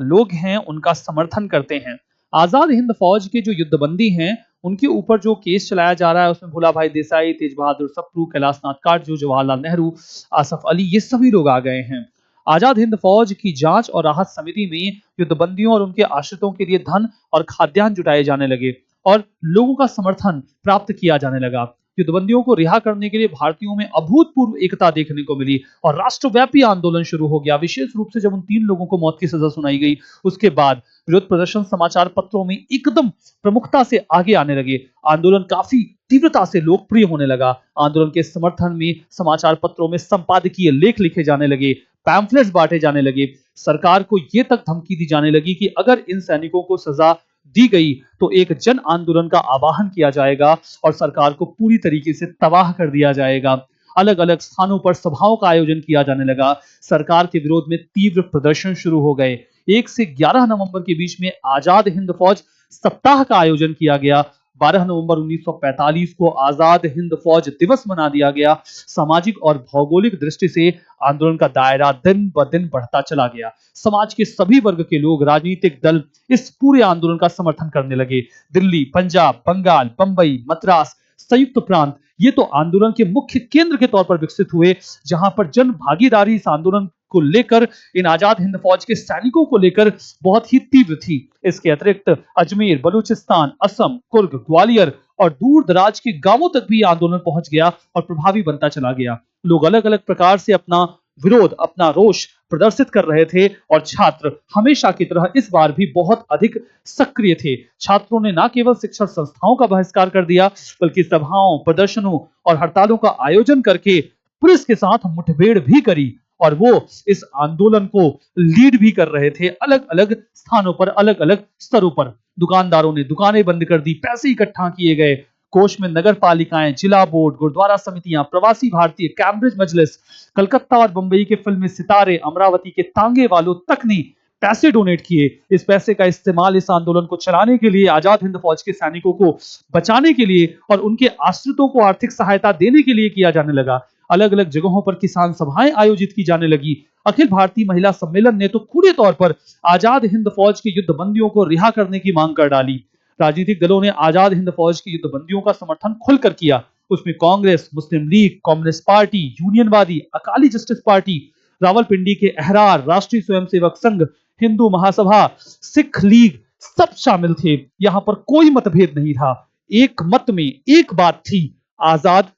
लोग हैं उनका समर्थन करते हैं। आजाद हिंद फौज के जो युद्धबंदी हैं उनके ऊपर जो केस चलाया जा रहा है, उसमें भोला भाई देसाई, तेज बहादुर सप्रू, कैलाश नाथ काटजू, जवाहरलाल नेहरू, आसफ अली, ये सभी लोग आ गए हैं। आजाद हिंद फौज की जांच और राहत समिति में युद्धबंदियों और उनके आश्रितों के लिए धन और खाद्यान्न जुटाए जाने लगे और लोगों का समर्थन प्राप्त किया जाने लगा। युद्धबंदियों को रिहा करने के लिए भारतीयों में अभूतपूर्व एकता देखने को मिली और राष्ट्रव्यापी आंदोलन शुरू हो गया। विशेष रूप से जब उन 3 लोगों को मौत की सजा सुनाई गई, उसके बाद विरोध प्रदर्शन समाचार पत्रों में एकदम प्रमुखता से आगे आने लगे। आंदोलन काफी तीव्रता से लोकप्रिय होने लगा। आंदोलन के समर्थन में समाचार पत्रों में संपादकीय लेख लिखे जाने लगे, पैम्फलेट्स बांटे जाने लगे। सरकार को यह तक धमकी दी जाने लगी कि अगर इन सैनिकों को सजा दी गई तो एक जन आंदोलन का आह्वान किया जाएगा और सरकार को पूरी तरीके से तबाह कर दिया जाएगा। अलग अलग स्थानों पर सभाओं का आयोजन किया जाने लगा। सरकार के विरोध में तीव्र प्रदर्शन शुरू हो गए। 1 से 11 नवंबर के बीच में आजाद हिंद फौज सप्ताह का आयोजन किया गया। 12 नवंबर 1945 को आजाद हिंद फौज दिवस मना दिया गया। सामाजिक और भौगोलिक दृष्टि से आंदोलन का दायरा दिन ब दिन बढ़ता चला गया। समाज के सभी वर्ग के लोग, राजनीतिक दल इस पूरे आंदोलन का समर्थन करने लगे। दिल्ली, पंजाब, बंगाल, बंबई, मद्रास, संयुक्त प्रांत ये तो आंदोलन के मुख्य केंद्र के तौर पर विकसित हुए, जहां पर जन भागीदारी इस आंदोलन को लेकर, इन आजाद हिंद फौज के सैनिकों को लेकर बहुत ही तीव्र थी। इसके अतिरिक्त अजमेर, बलूचिस्तान, असम, कुर्ग, ग्वालियर और दूर दराज के गांवों तक भी आंदोलन पहुंच गया और प्रभावी बनता चला गया। लोग अलग अलग प्रकार से अपना विरोध, अपना रोष प्रदर्शित कर रहे थे और छात्र हमेशा की तरह इस बार भी बहुत अधिक सक्रिय थे। छात्रों ने न केवल शिक्षण संस्थाओं का बहिष्कार कर दिया, बल्कि सभाओं, प्रदर्शनों और हड़तालों का आयोजन करके पुलिस के साथ मुठभेड़ भी करी और वो इस आंदोलन को लीड भी कर रहे थे। अलग अलग स्थानों पर, अलग अलग स्तरों पर दुकानदारों ने दुकानें बंद कर दी, पैसे इकट्ठा किए गए। कोष में नगर पालिकाएं, जिला बोर्ड, गुरुद्वारा समितियां, प्रवासी भारतीय, कैम्ब्रिज मजलिस, कलकत्ता और बंबई के फिल्मी सितारे, अमरावती के तांगे वालों तक ने पैसे डोनेट किए। इस पैसे का इस्तेमाल इस आंदोलन को चलाने के लिए, आजाद हिंद फौज के सैनिकों को बचाने के लिए और उनके आश्रितों को आर्थिक सहायता देने के लिए किया जाने लगा। अलग अलग जगहों पर किसान सभाएं आयोजित की जाने लगी। अखिल भारतीय महिला सम्मेलन ने तो खुले तौर पर आजाद हिंद फौज के युद्धबंदियों को रिहा करने की मांग कर डाली। राजनीतिक दलों ने आजाद हिंद फौज की युद्धबंदियों का समर्थन खुलकर किया। उसमें कांग्रेस, मुस्लिम लीग, कम्युनिस्ट पार्टी, यूनियनवादी, अकाली जस्टिस पार्टी, रावलपिंडी के अहरार, राष्ट्रीय स्वयंसेवक संघ, हिंदू महासभा, सिख लीग सब शामिल थे। यहां पर कोई मतभेद नहीं था। एक मत में एक बात थी, आजाद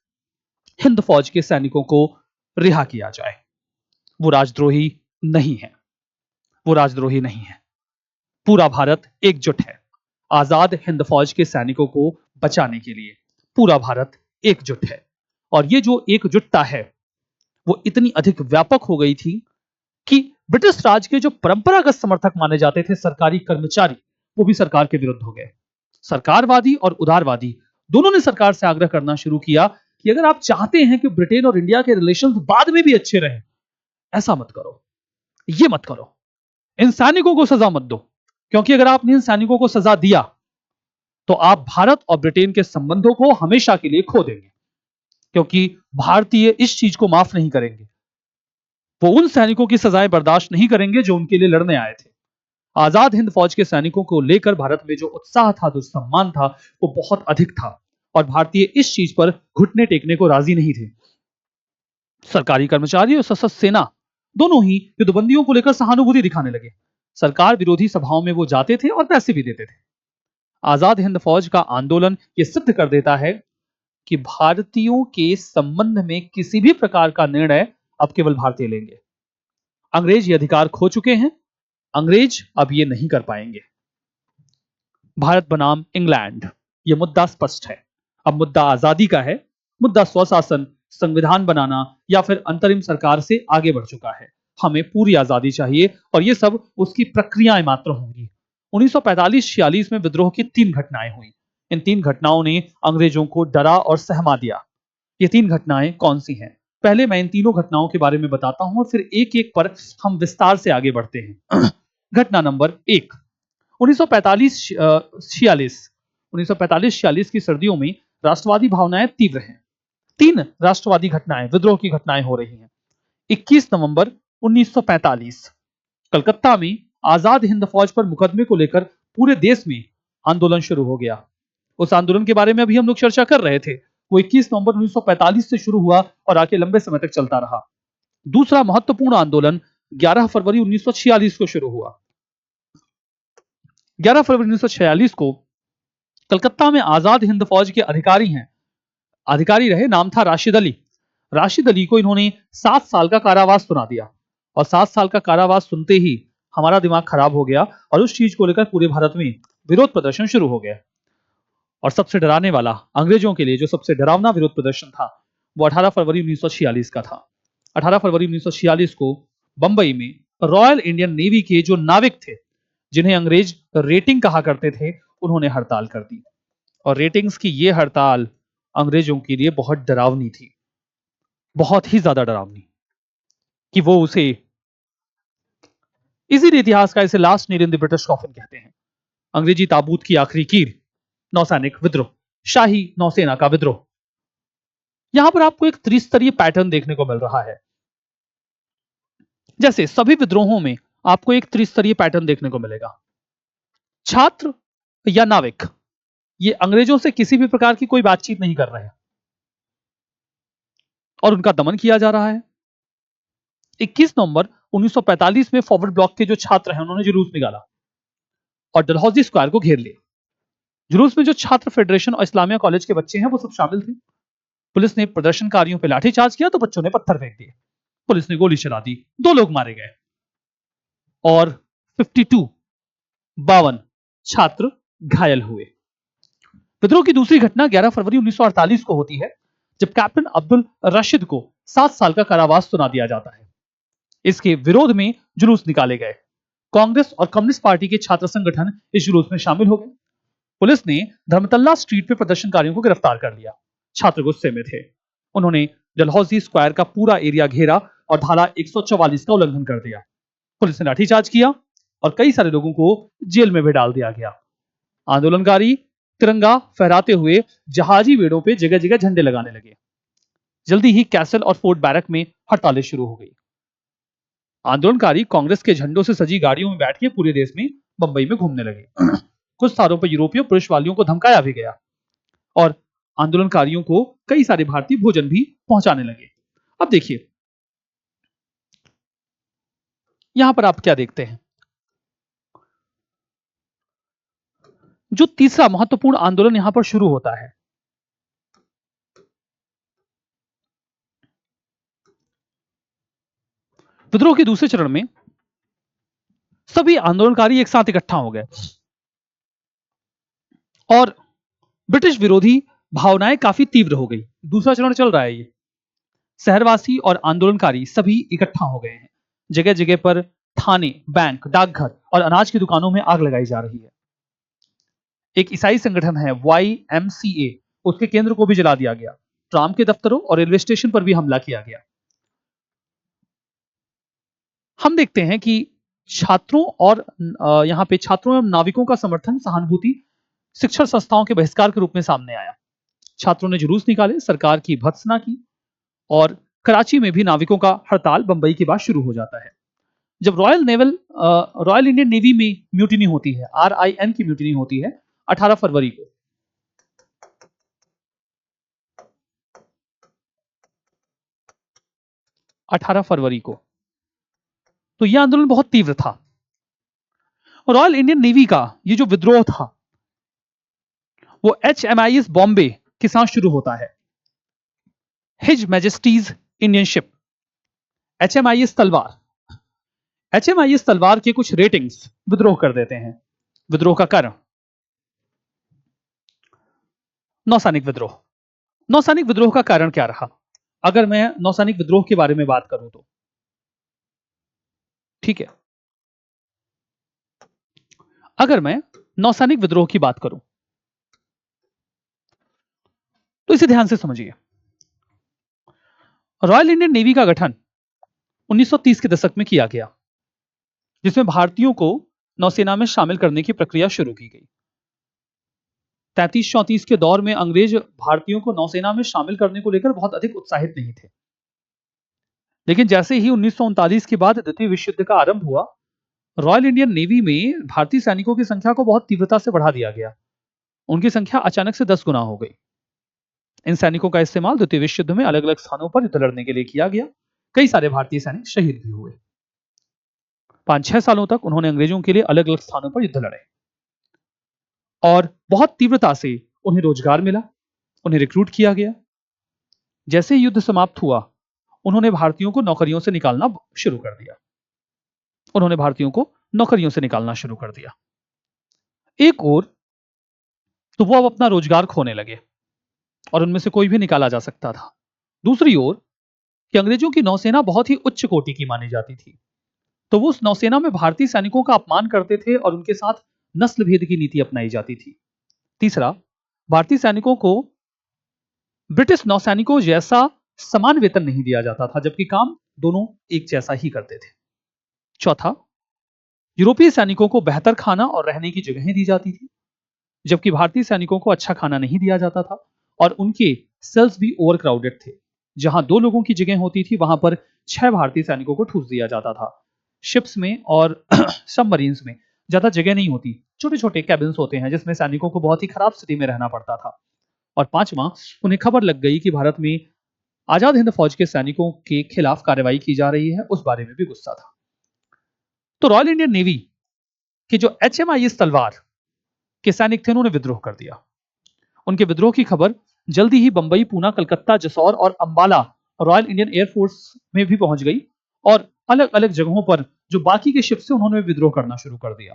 हिंद फौज के सैनिकों को रिहा किया जाए। वो राजद्रोही नहीं है, वो राजद्रोही नहीं है। पूरा भारत एकजुट है आजाद हिंद फौज के सैनिकों को बचाने के लिए। पूरा भारत एकजुट है और ये जो एकजुटता है वो इतनी अधिक व्यापक हो गई थी कि ब्रिटिश राज के जो परंपरागत समर्थक माने जाते थे, सरकारी कर्मचारी, वो भी सरकार के विरुद्ध हो गए। सरकारवादी और उदारवादी दोनों ने सरकार से आग्रह करना शुरू किया कि अगर आप चाहते हैं कि ब्रिटेन और इंडिया के रिलेशंस बाद में भी अच्छे रहें, ऐसा मत करो, ये मत करो, इन सैनिकों को सजा मत दो, क्योंकि अगर आपने इन सैनिकों को सजा दिया तो आप भारत और ब्रिटेन के संबंधों को हमेशा के लिए खो देंगे, क्योंकि भारतीय इस चीज को माफ नहीं करेंगे। वो उन सैनिकों की सजाएं बर्दाश्त नहीं करेंगे जो उनके लिए लड़ने आए थे। आजाद हिंद फौज के सैनिकों को लेकर भारत में जो उत्साह था, जो सम्मान था, वो बहुत अधिक था और भारतीय इस चीज पर घुटने टेकने को राजी नहीं थे। सरकारी कर्मचारी और सशस्त्र सेना दोनों ही युद्धबंदियों को लेकर सहानुभूति दिखाने लगे। सरकार विरोधी सभाओं में वो जाते थे और पैसे भी देते थे। आजाद हिंद फौज का आंदोलन ये सिद्ध कर देता है कि भारतीयों के संबंध में किसी भी प्रकार का निर्णय अब केवल भारतीय लेंगे। अंग्रेज ये अधिकार खो चुके हैं, अंग्रेज अब ये नहीं कर पाएंगे। भारत बनाम इंग्लैंड, ये मुद्दा स्पष्ट है। अब मुद्दा आजादी का है, मुद्दा स्वशासन, संविधान बनाना या फिर अंतरिम सरकार से आगे बढ़ चुका है। हमें पूरी आजादी चाहिए और ये सब उसकी प्रक्रियाएं मात्र होंगी। 1945-46 में विद्रोह की 3 घटनाएं हुई। इन 3 घटनाओं ने अंग्रेजों को डरा और सहमा दिया। ये 3 घटनाएं कौन सी हैं? पहले मैं इन तीनों घटनाओं के बारे में बताता हूं और फिर एक एक पर हम विस्तार से आगे बढ़ते हैं। घटना नंबर 1, 1945-46 की सर्दियों में राष्ट्रवादी भावनाएं तीव्र हैं। 3 राष्ट्रवादी घटनाएं, विद्रोह की घटनाएं हो रही हैं। 21 नवंबर 1945 कलकत्ता में आजाद हिंद फौज पर मुकदमे को लेकर पूरे देश में आंदोलन शुरू हो गया। उस आंदोलन के बारे में अभी हम लोग चर्चा कर रहे थे। वो 21 नवंबर 1945 से शुरू हुआ और आके लंबे समय तक चलता रहा। दूसरा महत्वपूर्ण आंदोलन 11 फरवरी 1946 को शुरू हुआ। 11 फरवरी 1946 को कलकत्ता में आजाद हिंद फौज के अधिकारी रहे, नाम था राशिद अली। राशिद अली को इन्होंने 7 साल का कारावास सुना दिया और 7 साल का कारावास सुनते ही हमारा दिमाग खराब हो गया और उस चीज को लेकर पूरे भारत में विरोध प्रदर्शन शुरू हो गया। और सबसे डराने वाला, अंग्रेजों के लिए जो सबसे डरावना विरोध प्रदर्शन था, वो 18 फरवरी 1946 का था। 18 फरवरी 1946 को बंबई में रॉयल इंडियन नेवी के जो नाविक थे, जिन्हें अंग्रेज रेटिंग कहा करते थे, उन्होंने हड़ताल कर दी। और रेटिंग्स की ये हड़ताल अंग्रेजों के लिए बहुत डरावनी थी, बहुत ही ज्यादा डरावनी, कि वो उसे, इसीलिए इतिहास का इसे last nail in the British coffin कहते हैं। अंग्रेजी ताबूत की आखिरी कील, नौसैनिक विद्रोह, शाही नौसेना का विद्रोह। यहां पर आपको एक त्रिस्तरीय पैटर्न देखने को मिल रहा है। जैसे सभी विद्रोहों में आपको एक त्रिस्तरीय पैटर्न देखने को मिलेगा। छात्र या नाविक, ये अंग्रेजों से किसी भी प्रकार की कोई बातचीत नहीं कर रहे हैं और उनका दमन किया जा रहा है। 21 नवंबर 1945 में फॉरवर्ड ब्लॉक के जो छात्र हैं, उन्होंने जुलूस निकाला और डलहौजी स्क्वायर को घेर लिया। जुलूस में जो छात्र फेडरेशन और इस्लामिया कॉलेज के बच्चे हैं, वो सब शामिल थे। पुलिस ने प्रदर्शनकारियों पर लाठीचार्ज किया तो बच्चों ने पत्थर फेंक दिए। पुलिस ने गोली चला दी, 2 लोग मारे गए और 52 छात्र घायल हुए। विद्रोह की दूसरी घटना 11 फरवरी 1948 को होती है, जब कैप्टन अब्दुल रशीद को 7 साल का कारावास सुना दिया जाता है। इसके विरोध में जुलूस निकाले गए। कांग्रेस और कम्युनिस्ट पार्टी के छात्र संगठन इस जुलूस में शामिल हो गए। पुलिस ने धर्मतल्ला स्ट्रीट पे प्रदर्शनकारियों को गिरफ्तार कर लिया। छात्र गुस्से में थे, उन्होंने डलहौजी स्क्वायर का पूरा एरिया घेरा और धारा 144 का उल्लंघन कर दिया। पुलिस ने लाठीचार्ज किया और कई सारे लोगों को जेल में भी डाल दिया गया। आंदोलनकारी तिरंगा फहराते हुए जहाजी बेड़ों पे जगह जगह झंडे लगाने लगे। जल्दी ही कैसल और फोर्ट बैरक में हड़तालें शुरू हो गई। आंदोलनकारी कांग्रेस के झंडों से सजी गाड़ियों में बैठ के पूरे देश में, बंबई में घूमने लगे। कुछ स्थानों पर यूरोपीय पुलिस वालियों को धमकाया भी गया और आंदोलनकारियों को कई सारे भारतीय भोजन भी पहुंचाने लगे। अब देखिए यहां पर आप क्या देखते हैं। जो तीसरा महत्वपूर्ण आंदोलन यहां पर शुरू होता है, विद्रोह के दूसरे चरण में सभी आंदोलनकारी एक साथ इकट्ठा हो गए और ब्रिटिश विरोधी भावनाएं काफी तीव्र हो गई। दूसरा चरण चल रहा है ये। शहरवासी और आंदोलनकारी सभी इकट्ठा हो गए हैं। जगह जगह पर थाने, बैंक, डाकघर और अनाज की दुकानों में आग लगाई जा रही है। एक ईसाई संगठन है YMCA, उसके केंद्र को भी जला दिया गया। ट्राम के दफ्तरों और रेलवे स्टेशन पर भी हमला किया गया। हम देखते हैं कि छात्रों और यहां पे छात्रों एवं नाविकों का समर्थन, सहानुभूति शिक्षण संस्थाओं के बहिष्कार के रूप में सामने आया। छात्रों ने जुलूस निकाले, सरकार की भर्त्सना की और कराची में भी नाविकों का हड़ताल बंबई के बाद शुरू हो जाता है। जब रॉयल इंडियन नेवी में म्यूटिनी होती है, RIN की म्यूटिनी होती है 18 फरवरी को। 18 फरवरी को तो यह आंदोलन बहुत तीव्र था। रॉयल इंडियन नेवी का यह जो विद्रोह था, वो HMIS बॉम्बे के साथ शुरू होता है। His Majesty's Indian ship, HMIS तलवार। HMIS तलवार के कुछ रेटिंग्स विद्रोह कर देते हैं। विद्रोह का कारण, नौसैनिक विद्रोह। नौसैनिक विद्रोह का कारण क्या रहा? अगर मैं नौसैनिक विद्रोह के बारे में बात करूं तो ठीक है, अगर मैं नौसैनिक विद्रोह की बात करूं तो इसे ध्यान से समझिए। रॉयल इंडियन नेवी का गठन 1930 के दशक में किया गया, जिसमें भारतीयों को नौसेना में शामिल करने की प्रक्रिया शुरू की गई। 33-34 के दौर में अंग्रेज भारतीयों को नौसेना में शामिल करने को लेकर बहुत अधिक उत्साहित नहीं थे। लेकिन जैसे ही 1939 के बाद द्वितीय विश्व युद्ध का आरंभ हुआ, रॉयल इंडियन नेवी में भारतीय सैनिकों की संख्या को बहुत तीव्रता से बढ़ा दिया गया। उनकी संख्या अचानक से 10 गुना हो गई। इन सैनिकों का इस्तेमाल द्वितीय विश्व युद्ध में अलग अलग स्थानों पर युद्ध लड़ने के लिए किया गया। कई सारे भारतीय सैनिक शहीद भी हुए। 5-6 सालों तक उन्होंने अंग्रेजों के लिए अलग अलग स्थानों पर युद्ध लड़े और बहुत तीव्रता से उन्हें रोजगार मिला, उन्हें रिक्रूट किया गया। जैसे ही युद्ध समाप्त हुआ, उन्होंने भारतीयों को नौकरियों से निकालना शुरू कर दिया। उन्होंने भारतीयों को नौकरियों से निकालना शुरू कर दिया। एक ओर तो वो अब अपना रोजगार खोने लगे और उनमें से कोई भी निकाला जा सकता था। दूसरी ओर कि अंग्रेजों की नौसेना बहुत ही उच्च कोटि की मानी जाती थी, तो वो उस नौसेना में भारतीय सैनिकों का अपमान करते थे और उनके साथ नस्ल भेद की नीति अपनाई जाती थी। तीसरा, भारतीय सैनिकों को ब्रिटिश नौसैनिकों जैसा समान वेतन नहीं दिया जाता था, जबकि काम दोनों एक जैसा ही करते थे। चौथा, यूरोपीय सैनिकों को बेहतर खाना और रहने की जगहें दी जाती थी, जबकि भारतीय सैनिकों को अच्छा खाना नहीं दिया जाता था और उनके सेल्स भी ओवर क्राउडेड थे। जहां 2 लोगों की जगह होती थी, वहां पर 6 भारतीय सैनिकों को ठूस दिया जाता था। शिप्स में और सबमरीन्स में ज्यादा जगह नहीं होती, छोटे छोटे कैबिन्स होते हैं जिसमें सैनिकों को बहुत ही खराब स्थिति में रहना पड़ता था। और पांचवा, उन्हें खबर लग गई कि भारत में आजाद हिंद फौज के सैनिकों के खिलाफ कार्रवाई की जा रही है, उस बारे में भी गुस्सा था। तो रॉयल इंडियन नेवी के जो HMIS तलवार के सैनिक थे, उन्होंने विद्रोह कर दिया। उनके विद्रोह की खबर जल्दी ही बंबई, पूना, कलकत्ता, जसौर और अंबाला रॉयल इंडियन एयरफोर्स में भी पहुंच गई और अलग अलग जगहों पर जो बाकी के शिप से उन्होंने विद्रोह करना शुरू कर दिया।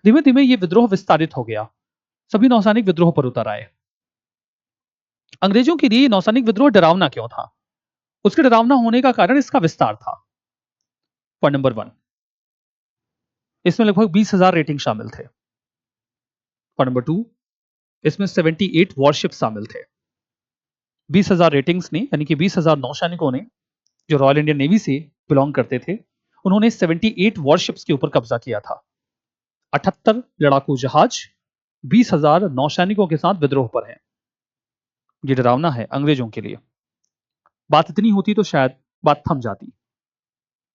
धीमे धीमे यह विद्रोह विस्तारित हो गया। सभी नौसैनिक विद्रोह पर उतर आए। अंग्रेजों के लिए नौसैनिक विद्रोह डरावना क्यों था? उसके डरावना होने का कारण इसका विस्तार था। पॉइंट नंबर 1, इसमें लगभग 20,000 रेटिंग शामिल थे। पॉइंट नंबर 2, इसमें 78 वॉरशिप शामिल थे। 20,000 रेटिंग्स ने, यानी कि 20,000 नौसैनिकों ने जो रॉयल इंडियन नेवी से बिलोंग करते थे, उन्होंने 78 वॉरशिप्स के ऊपर कब्जा किया था। 78 लड़ाकू जहाज 20,000 नौसैनिकों के साथ विद्रोह पर हैं। ये डरावना है अंग्रेजों के लिए। बात इतनी होती तो शायद बात थम जाती।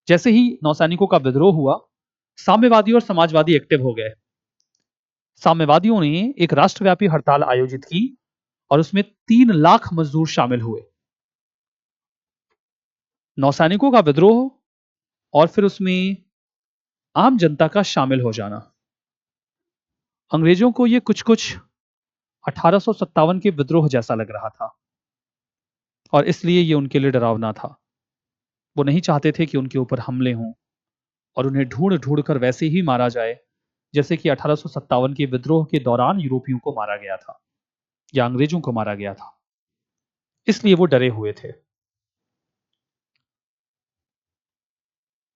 जैसे ही नौसैनिकों का विद्रोह हुआ, साम्यवादी और समाजवादी एक्टिव हो गए। साम्यवादियों ने एक राष्ट्रव्यापी हड़ताल आयोजित की और उसमें 3 लाख मजदूर शामिल हुए। नौसैनिकों का विद्रोह और फिर उसमें आम जनता का शामिल हो जाना, अंग्रेजों को यह कुछ कुछ 1857 के विद्रोह जैसा लग रहा था और इसलिए यह उनके लिए डरावना था। वो नहीं चाहते थे कि उनके ऊपर हमले हों और उन्हें ढूंढ ढूंढ कर वैसे ही मारा जाए जैसे कि 1857 के विद्रोह के दौरान यूरोपियों को मारा गया था या अंग्रेजों को मारा गया था। इसलिए वो डरे हुए थे।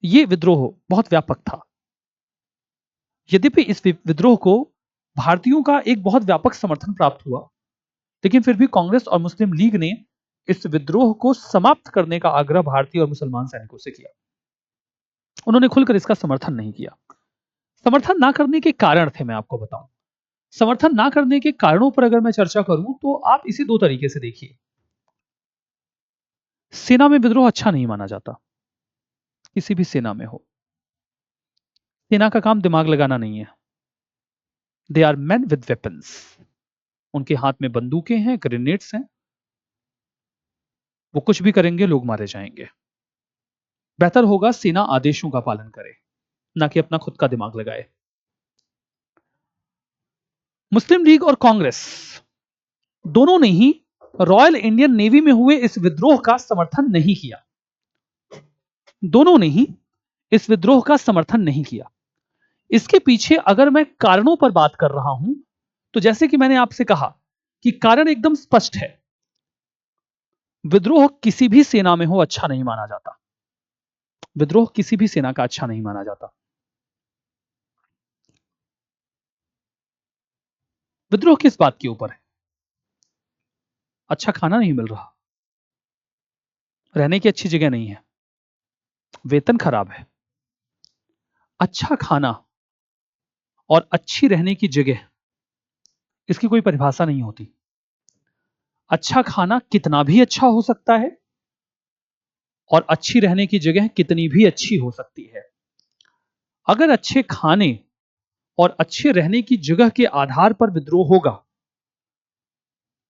यह विद्रोह बहुत व्यापक था। यद्यपि इस विद्रोह को भारतीयों का एक बहुत व्यापक समर्थन प्राप्त हुआ, लेकिन फिर भी कांग्रेस और मुस्लिम लीग ने इस विद्रोह को समाप्त करने का आग्रह भारतीय और मुसलमान सैनिकों से किया। उन्होंने खुलकर इसका समर्थन नहीं किया। समर्थन ना करने के कारण थे, मैं आपको बताऊं। समर्थन ना करने के कारणों पर अगर मैं चर्चा करूं तो आप इसे 2 तरीके से देखिए। सेना में विद्रोह अच्छा नहीं माना जाता, किसी भी सेना में हो। सेना का काम दिमाग लगाना नहीं है। They are man with weapons. उनके हाथ में बंदूकें हैं, ग्रेनेड्स हैं। वो कुछ भी करेंगे, लोग मारे जाएंगे। बेहतर होगा सेना आदेशों का पालन करे, ना कि अपना खुद का दिमाग लगाए। मुस्लिम लीग और कांग्रेस दोनों ने ही रॉयल इंडियन नेवी में हुए इस विद्रोह का समर्थन नहीं किया। दोनों ने ही इस विद्रोह का समर्थन नहीं किया। इसके पीछे अगर मैं कारणों पर बात कर रहा हूं, तो जैसे कि मैंने आपसे कहा कि कारण एकदम स्पष्ट है। विद्रोह किसी भी सेना में हो अच्छा नहीं माना जाता। विद्रोह किसी भी सेना का अच्छा नहीं माना जाता। विद्रोह किस बात के ऊपर है? अच्छा खाना नहीं मिल रहा, रहने की अच्छी जगह नहीं है, वेतन खराब है। अच्छा खाना और अच्छी रहने की जगह, इसकी कोई परिभाषा नहीं होती। अच्छा खाना कितना भी अच्छा हो सकता है और अच्छी रहने की जगह कितनी भी अच्छी हो सकती है। अगर अच्छे खाने और अच्छे रहने की जगह के आधार पर विद्रोह होगा,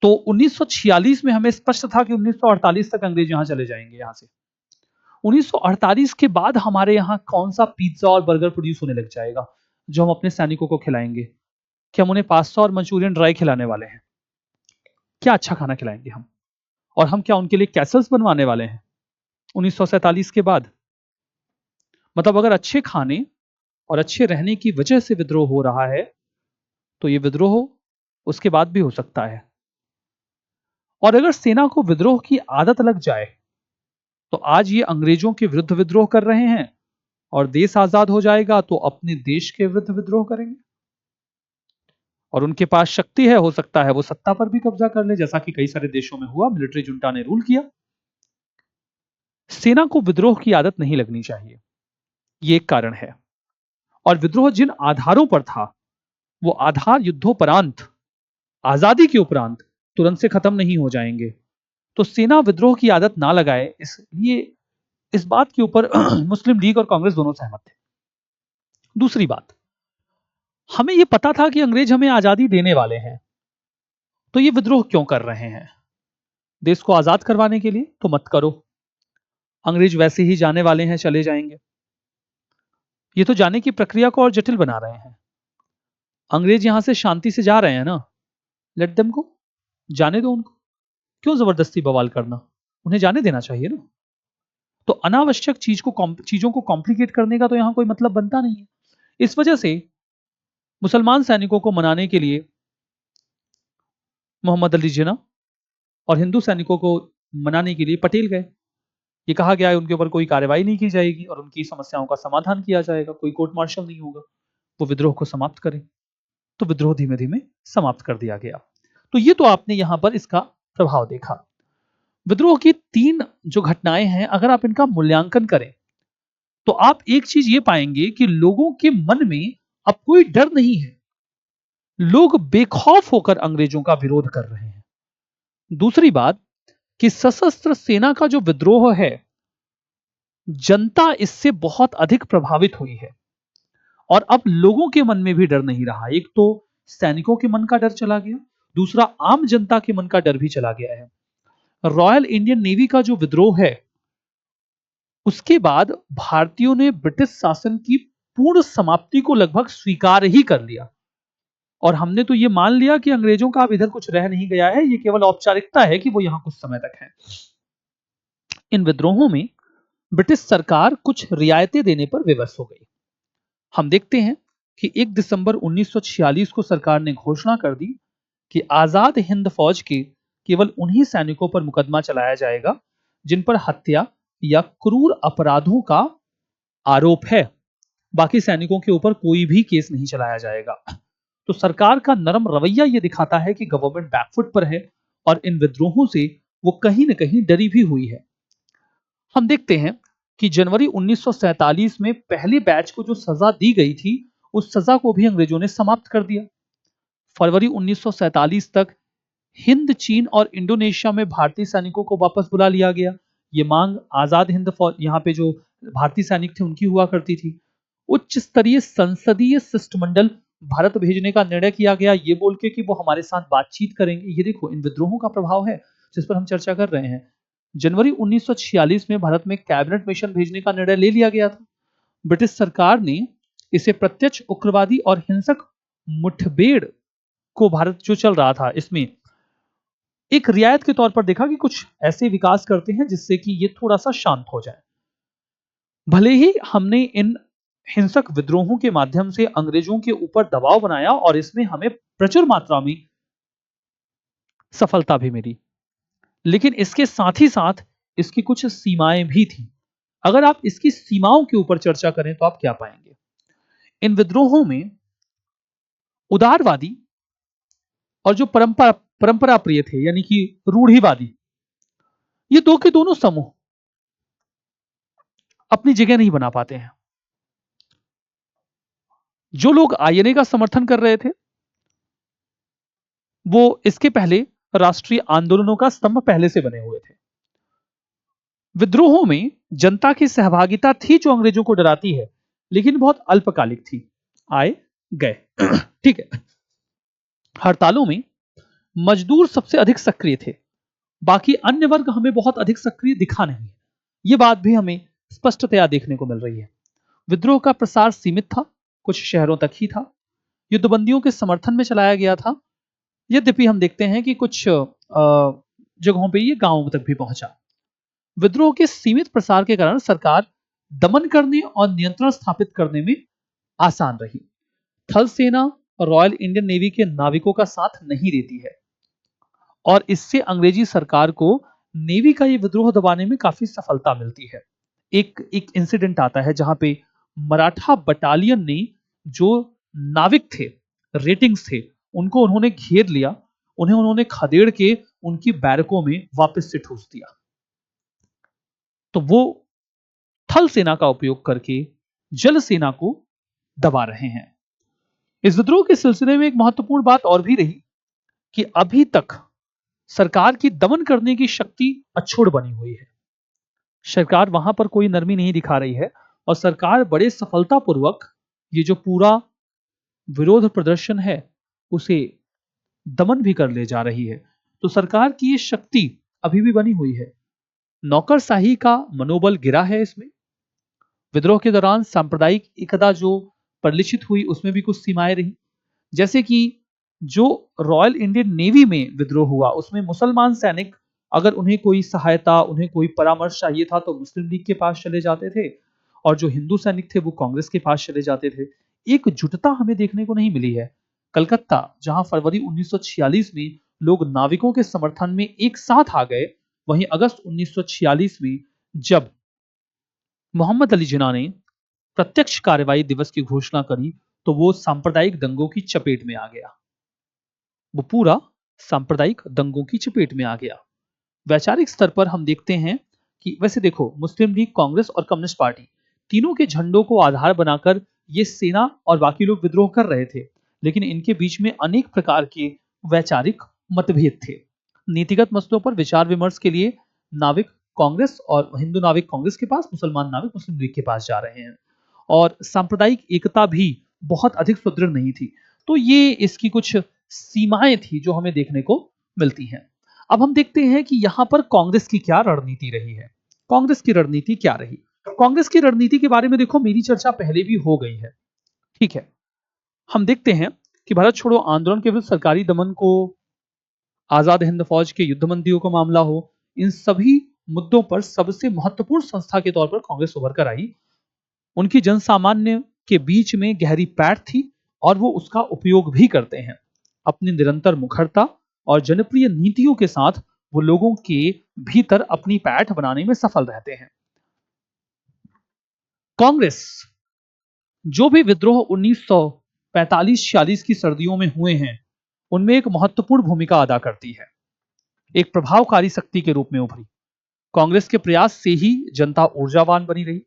तो 1946 में हमें स्पष्ट था कि 1948 तक अंग्रेज यहां चले जाएंगे। यहां से 1948 के बाद हमारे यहाँ कौन सा पिज्जा और बर्गर प्रोड्यूस होने लग जाएगा जो हम अपने सैनिकों को खिलाएंगे? कि हम उन्हें पास्ता और मंचूरियन ड्राई खिलाने वाले हैं? क्या अच्छा खाना खिलाएंगे हम? और हम क्या उनके लिए कैसल्स बनवाने वाले हैं 1947 के बाद? मतलब अगर अच्छे खाने और अच्छे रहने की वजह से विद्रोह हो रहा है, तो ये विद्रोह उसके बाद भी हो सकता है। और अगर सेना को विद्रोह की आदत लग जाए, तो आज ये अंग्रेजों के विरुद्ध विद्रोह कर रहे हैं, और देश आजाद हो जाएगा तो अपने देश के विरुद्ध विद्रोह करेंगे। और उनके पास शक्ति है, हो सकता है वो सत्ता पर भी कब्जा कर ले, जैसा कि कई सारे देशों में हुआ, मिलिट्री जुंटा ने रूल किया। सेना को विद्रोह की आदत नहीं लगनी चाहिए, ये एक कारण है। और विद्रोह जिन आधारों पर था, वो आधार युद्धोपरांत, आजादी के उपरांत तुरंत से खत्म नहीं हो जाएंगे। तो सेना विद्रोह की आदत ना लगाए, इसलिए इस बात के ऊपर मुस्लिम लीग और कांग्रेस दोनों सहमत थे। दूसरी बात, हमें यह पता था कि अंग्रेज हमें आजादी देने वाले हैं, तो ये विद्रोह क्यों कर रहे हैं? देश को आजाद करवाने के लिए तो मत करो, अंग्रेज वैसे ही जाने वाले हैं, चले जाएंगे। ये तो जाने की प्रक्रिया को और जटिल बना रहे हैं। अंग्रेज यहां से शांति से जा रहे हैं ना, लेट देम को, जाने दो उनको, क्यों जबरदस्ती बवाल करना, उन्हें जाने देना चाहिए ना। तो अनावश्यक चीजों को कॉम्प्लिकेट करने का तो यहां कोई मतलब बनता नहीं है। इस वजह से मुसलमान सैनिकों को मनाने के लिए मोहम्मद अली जिन्ना और हिंदू सैनिकों को मनाने के लिए पटेल गए। ये कहा गया है उनके ऊपर कोई कार्रवाई नहीं की जाएगी और उनकी समस्याओं का समाधान किया जाएगा, कोई कोर्ट मार्शल नहीं होगा, वो विद्रोह को समाप्त करें। तो विद्रोह धीमे धीमे समाप्त कर दिया गया। तो ये तो आपने यहां पर इसका प्रभाव देखा। विद्रोह की तीन जो घटनाएं हैं, अगर आप इनका मूल्यांकन करें, तो आप एक चीज ये पाएंगे कि लोगों के मन में अब कोई डर नहीं है, लोग बेखौफ होकर अंग्रेजों का विरोध कर रहे हैं। दूसरी बात कि सशस्त्र सेना का जो विद्रोह है, जनता इससे बहुत अधिक प्रभावित हुई है और अब लोगों के मन में भी डर नहीं रहा। एक तो सैनिकों के मन का डर चला गया, दूसरा आम जनता के मन का डर भी चला गया है। रॉयल इंडियन नेवी का जो विद्रोह है, उसके बाद भारतीयों ने ब्रिटिश शासन की पूर्ण समाप्ति को लगभग स्वीकार ही कर लिया और हमने तो यह मान लिया कि अंग्रेजों का अब इधर कुछ रह नहीं गया है, ये केवल औपचारिकता है कि वो यहां कुछ समय तक है। इन विद्रोहों में ब्रिटिश सरकार कुछ रियायतें देने पर विवश हो गई। हम देखते हैं कि 1 दिसंबर 1946 को सरकार ने घोषणा कर दी कि आजाद हिंद फौज के केवल उन्हीं सैनिकों पर मुकदमा चलाया जाएगा जिन पर हत्या या क्रूर अपराधों का आरोप है, बाकी सैनिकों के ऊपर कोई भी केस नहीं चलाया जाएगा। तो सरकार का नरम रवैया यह दिखाता है कि गवर्नमेंट बैकफुट पर है और इन विद्रोहों से वो कहीं ना कहीं डरी भी हुई है। हम देखते हैं कि जनवरी 1947 में पहले बैच को जो सजा दी गई थी, उस सजा को भी अंग्रेजों ने समाप्त कर दिया। फरवरी 1947 तक हिंद, चीन और इंडोनेशिया में भारतीय सैनिकों को वापस बुला लिया गया। ये मांग आजाद हिंद फौज, यहाँ पे जो भारतीय सैनिक थे उनकी हुआ करती थी। उच्च स्तरीय संसदीय शिष्टमंडल भारत भेजने का निर्णय किया गया, ये बोल के कि वो हमारे साथ बातचीत करेंगे। ये देखो, इन विद्रोहों का प्रभाव है जिस पर हम चर्चा कर रहे हैं। जनवरी 1946 में भारत में कैबिनेट मिशन भेजने का निर्णय ले लिया गया था। ब्रिटिश सरकार ने इसे प्रत्यक्ष उग्रवादी और हिंसक मुठभेड़ को, भारत जो चल रहा था, इसमें एक रियायत के तौर पर देखा कि कुछ ऐसे विकास करते हैं जिससे कि ये थोड़ा सा शांत हो जाए। भले ही हमने इन हिंसक विद्रोहों के माध्यम से अंग्रेजों के ऊपर दबाव बनाया और इसमें हमें प्रचुर मात्रा में सफलता भी मिली, लेकिन इसके साथ ही साथ इसकी कुछ सीमाएं भी थी। अगर आप इसकी सीमाओं के ऊपर चर्चा करें तो आप क्या पाएंगे? इन विद्रोहों में उदारवादी और जो परंपरा प्रिय थे, यानी कि रूढ़िवादी, ये दो के दोनों समूह अपनी जगह नहीं बना पाते हैं। जो लोग आईएनए का समर्थन कर रहे थे, वो इसके पहले राष्ट्रीय आंदोलनों का स्तंभ पहले से बने हुए थे। विद्रोहों में जनता की सहभागिता थी जो अंग्रेजों को डराती है, लेकिन बहुत अल्पकालिक थी, आए गए। ठीक है। हड़तालों में मजदूर सबसे अधिक सक्रिय थे, बाकी अन्य वर्ग हमें बहुत अधिक सक्रिय दिखा नहीं। ये बात भी हमें स्पष्टतया देखने को मिल रही है। विद्रोह का प्रसार सीमित था, कुछ शहरों तक ही था, युद्धबंदियों के समर्थन में चलाया गया था। यद्यपि हम देखते हैं कि कुछ जगहों पे ये गांवों तक भी पहुंचा। विद्रोह के सीमित प्रसार के कारण सरकार दमन करने और नियंत्रण स्थापित करने में आसान रही। थल सेना रॉयल इंडियन नेवी के नाविकों का साथ नहीं देती है और इससे अंग्रेजी सरकार को नेवी का ये विद्रोह दबाने में काफी सफलता मिलती है। एक इंसिडेंट आता है जहां पे मराठा बटालियन ने जो नाविक थे, रेटिंग्स थे, उनको उन्होंने घेर लिया, उन्हें उन्होंने खदेड़ के उनकी बैरकों में वापस से ठूस दिया। तो वो थल सेना का उपयोग करके जल सेना को दबा रहे हैं। इस विद्रोह के सिलसिले में एक महत्वपूर्ण बात और भी रही कि अभी तक सरकार की दमन करने की शक्ति अछूड़ बनी हुई है। सरकार वहां पर कोई नरमी नहीं दिखा रही है और सरकार बड़े सफलतापूर्वक ये जो पूरा विरोध प्रदर्शन है उसे दमन भी कर ले जा रही है। तो सरकार की ये शक्ति अभी भी बनी हुई है। नौकरशाही का मनोबल गिरा है इसमें। विद्रोह के दौरान सांप्रदायिक एकता जो परिलक्षित हुई उसमें भी कुछ सीमाएं रही। जैसे कि जो रॉयल इंडियन नेवी में विद्रोह हुआ उसमें मुसलमान सैनिक अगर उन्हें कोई सहायता, उन्हें कोई परामर्श चाहिए था तो मुस्लिम लीग के पास चले जाते थे और जो हिंदू सैनिक थे वो कांग्रेस के पास चले जाते थे। एकजुटता हमें देखने को नहीं मिली है। कलकत्ता जहां फरवरी 1946 में लोग नाविकों के समर्थन में एक साथ आ गए, वहीं अगस्त 1946 में जब मोहम्मद अली जिन्ना ने प्रत्यक्ष कार्रवाई दिवस की घोषणा करी तो वो सांप्रदायिक दंगों की चपेट में आ गया। वो पूरा सांप्रदायिक दंगों की चपेट में आ गया। वैचारिक स्तर पर हम देखते हैं कि वैसे देखो, मुस्लिम लीग, कांग्रेस और कम्युनिस्ट पार्टी तीनों के झंडों को आधार बनाकर ये सेना और बाकी लोग विद्रोह कर रहे थे, लेकिन इनके बीच में अनेक प्रकार के वैचारिक मतभेद थे। नीतिगत मसलों पर विचार विमर्श के लिए नाविक कांग्रेस और हिंदू नाविक कांग्रेस के पास, मुसलमान नाविक मुस्लिम लीग के पास जा रहे हैं और सांप्रदायिक एकता भी बहुत अधिक सुदृढ़ नहीं थी। तो ये इसकी कुछ सीमाएं थी जो हमें देखने को मिलती हैं। अब हम देखते हैं कि यहां पर कांग्रेस की क्या रणनीति रही है। कांग्रेस की रणनीति क्या रही? कांग्रेस की रणनीति के बारे में देखो, मेरी चर्चा पहले भी हो गई है, ठीक है। हम देखते हैं कि भारत छोड़ो आंदोलन के विरुद्ध सरकारी दमन को, आजाद हिंद फौज के युद्धबंदियों का मामला हो, इन सभी मुद्दों पर सबसे महत्वपूर्ण संस्था के तौर पर कांग्रेस उभर कर आई। उनकी जनसामान्य के बीच में गहरी पैठ थी और वो उसका उपयोग भी करते हैं। अपनी निरंतर मुखरता और जनप्रिय नीतियों के साथ वो लोगों के भीतर अपनी पैठ बनाने में सफल रहते हैं। कांग्रेस जो भी विद्रोह 1945-46 की सर्दियों में हुए हैं उनमें एक महत्वपूर्ण भूमिका अदा करती है। एक प्रभावकारी शक्ति के रूप में उभरी। कांग्रेस के प्रयास से ही जनता ऊर्जावान बनी रही।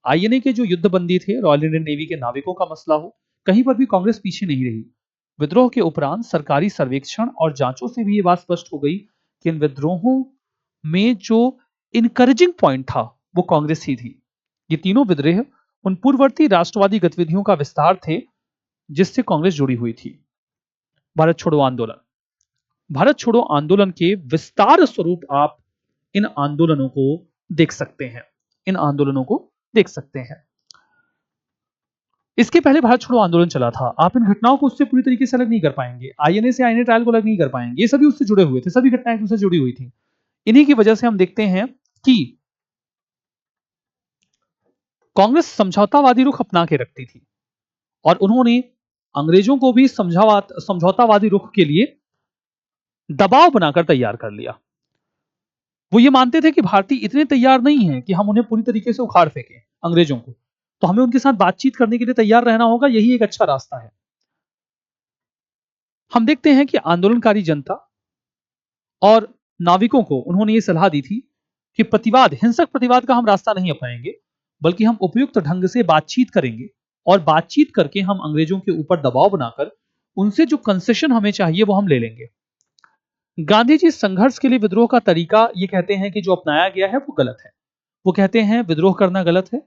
आईएनए के जो युद्धबंदी थे, रॉयल इंडियन नेवी के नाविकों का मसला हो, कहीं पर भी कांग्रेस पीछे नहीं रही। विद्रोह के उपरांत सरकारी सर्वेक्षण और जांचों से भी ये बात स्पष्ट हो गई कि इन विद्रोहों में जो इनकरेजिंग पॉइंट था वो कांग्रेस ही थी। ये तीनों विद्रोह उन पूर्ववर्ती राष्ट्रवादी गतिविधियों का विस्तार थे जिससे कांग्रेस जुड़ी हुई थी। भारत छोड़ो आंदोलन, भारत छोड़ो आंदोलन के विस्तार स्वरूप आप इन आंदोलनों को देख सकते हैं। इन आंदोलनों को देख सकते हैं। इसके पहले भारत छोड़ो आंदोलन चला था। आप इन घटनाओं को उससे पूरी तरीके से अलग नहीं कर पाएंगे। आईएनए से आईएनए ट्रायल को अलग नहीं कर पाएंगे। ये सभी उससे जुड़े हुए थे, सभी घटनाएं एक दूसरे से जुड़ी हुई थी। इन्हीं की वजह से हम देखते हैं कि कांग्रेस समझौतावादी रुख अपना के रखती थी और उन्होंने अंग्रेजों को भी समझौतावादी रुख के लिए दबाव बनाकर तैयार कर लिया। वो ये मानते थे कि भारतीय इतने तैयार नहीं हैं कि हम उन्हें पूरी तरीके से उखाड़ फेंकें अंग्रेजों को, तो हमें उनके साथ बातचीत करने के लिए तैयार रहना होगा, यही एक अच्छा रास्ता है। हम देखते हैं कि आंदोलनकारी जनता और नाविकों को उन्होंने ये सलाह दी थी कि प्रतिवाद, हिंसक प्रतिवाद का हम रास्ता नहीं अपनाएंगे, बल्कि हम उपयुक्त ढंग से बातचीत करेंगे और बातचीत करके हम अंग्रेजों के ऊपर दबाव बनाकर उनसे जो कंसेशन हमें चाहिए वो हम ले लेंगे। गांधी जी संघर्ष के लिए विद्रोह का तरीका ये कहते हैं कि जो अपनाया गया है वो गलत है। वो कहते हैं विद्रोह करना गलत है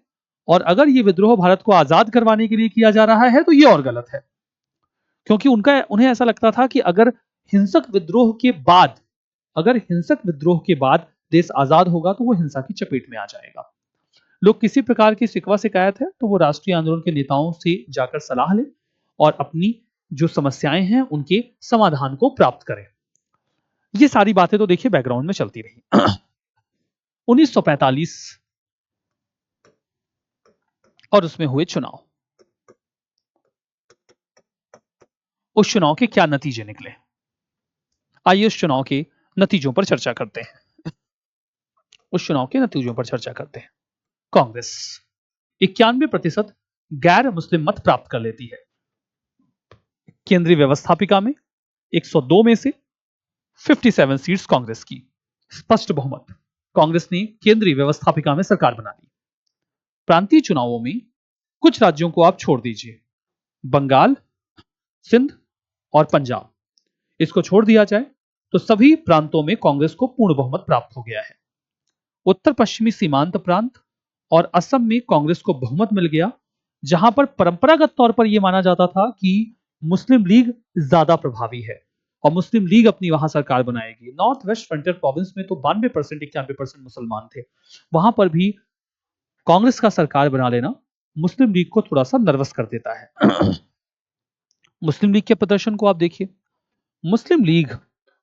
और अगर ये विद्रोह भारत को आजाद करवाने के लिए किया जा रहा है तो ये और गलत है। क्योंकि उन्हें ऐसा लगता था कि अगर हिंसक विद्रोह के बाद देश आजाद होगा तो वो हिंसा की चपेट में आ जाएगा। लोग किसी प्रकार की शिकवा शिकायत है तो वो राष्ट्रीय आंदोलन के नेताओं से जाकर सलाह लें और अपनी जो समस्याएं हैं उनके समाधान को प्राप्त करें। ये सारी बातें तो देखिए बैकग्राउंड में चलती रही। 1945 और उसमें हुए चुनाव। उस चुनाव के क्या नतीजे निकले, आइए उस चुनाव के नतीजों पर चर्चा करते हैं। उस चुनाव के नतीजों पर चर्चा करते हैं। कांग्रेस 91% गैर मुस्लिम मत प्राप्त कर लेती है। केंद्रीय व्यवस्थापिका में 102 में से 57 सीट्स कांग्रेस की, स्पष्ट बहुमत। कांग्रेस ने केंद्रीय व्यवस्थापिका में सरकार बना ली। प्रांतीय चुनावों में कुछ राज्यों को आप छोड़ दीजिए, बंगाल, सिंध और पंजाब, इसको छोड़ दिया जाए तो सभी प्रांतों में कांग्रेस को पूर्ण बहुमत प्राप्त हो गया है। उत्तर पश्चिमी सीमांत प्रांत और असम में कांग्रेस को बहुमत मिल गया, जहां पर परंपरागत तौर पर यह माना जाता था कि मुस्लिम लीग ज्यादा प्रभावी है और मुस्लिम लीग अपनी वहां सरकार बनाएगी। नॉर्थ वेस्ट फ्रंटियर प्रोविंस में तो 92% 91% मुसलमान थे, वहां पर भी कांग्रेस का सरकार बना लेना मुस्लिम लीग को थोड़ा सा नर्वस कर देता है। मुस्लिम लीग के प्रदर्शन को आप देखिए। मुस्लिम लीग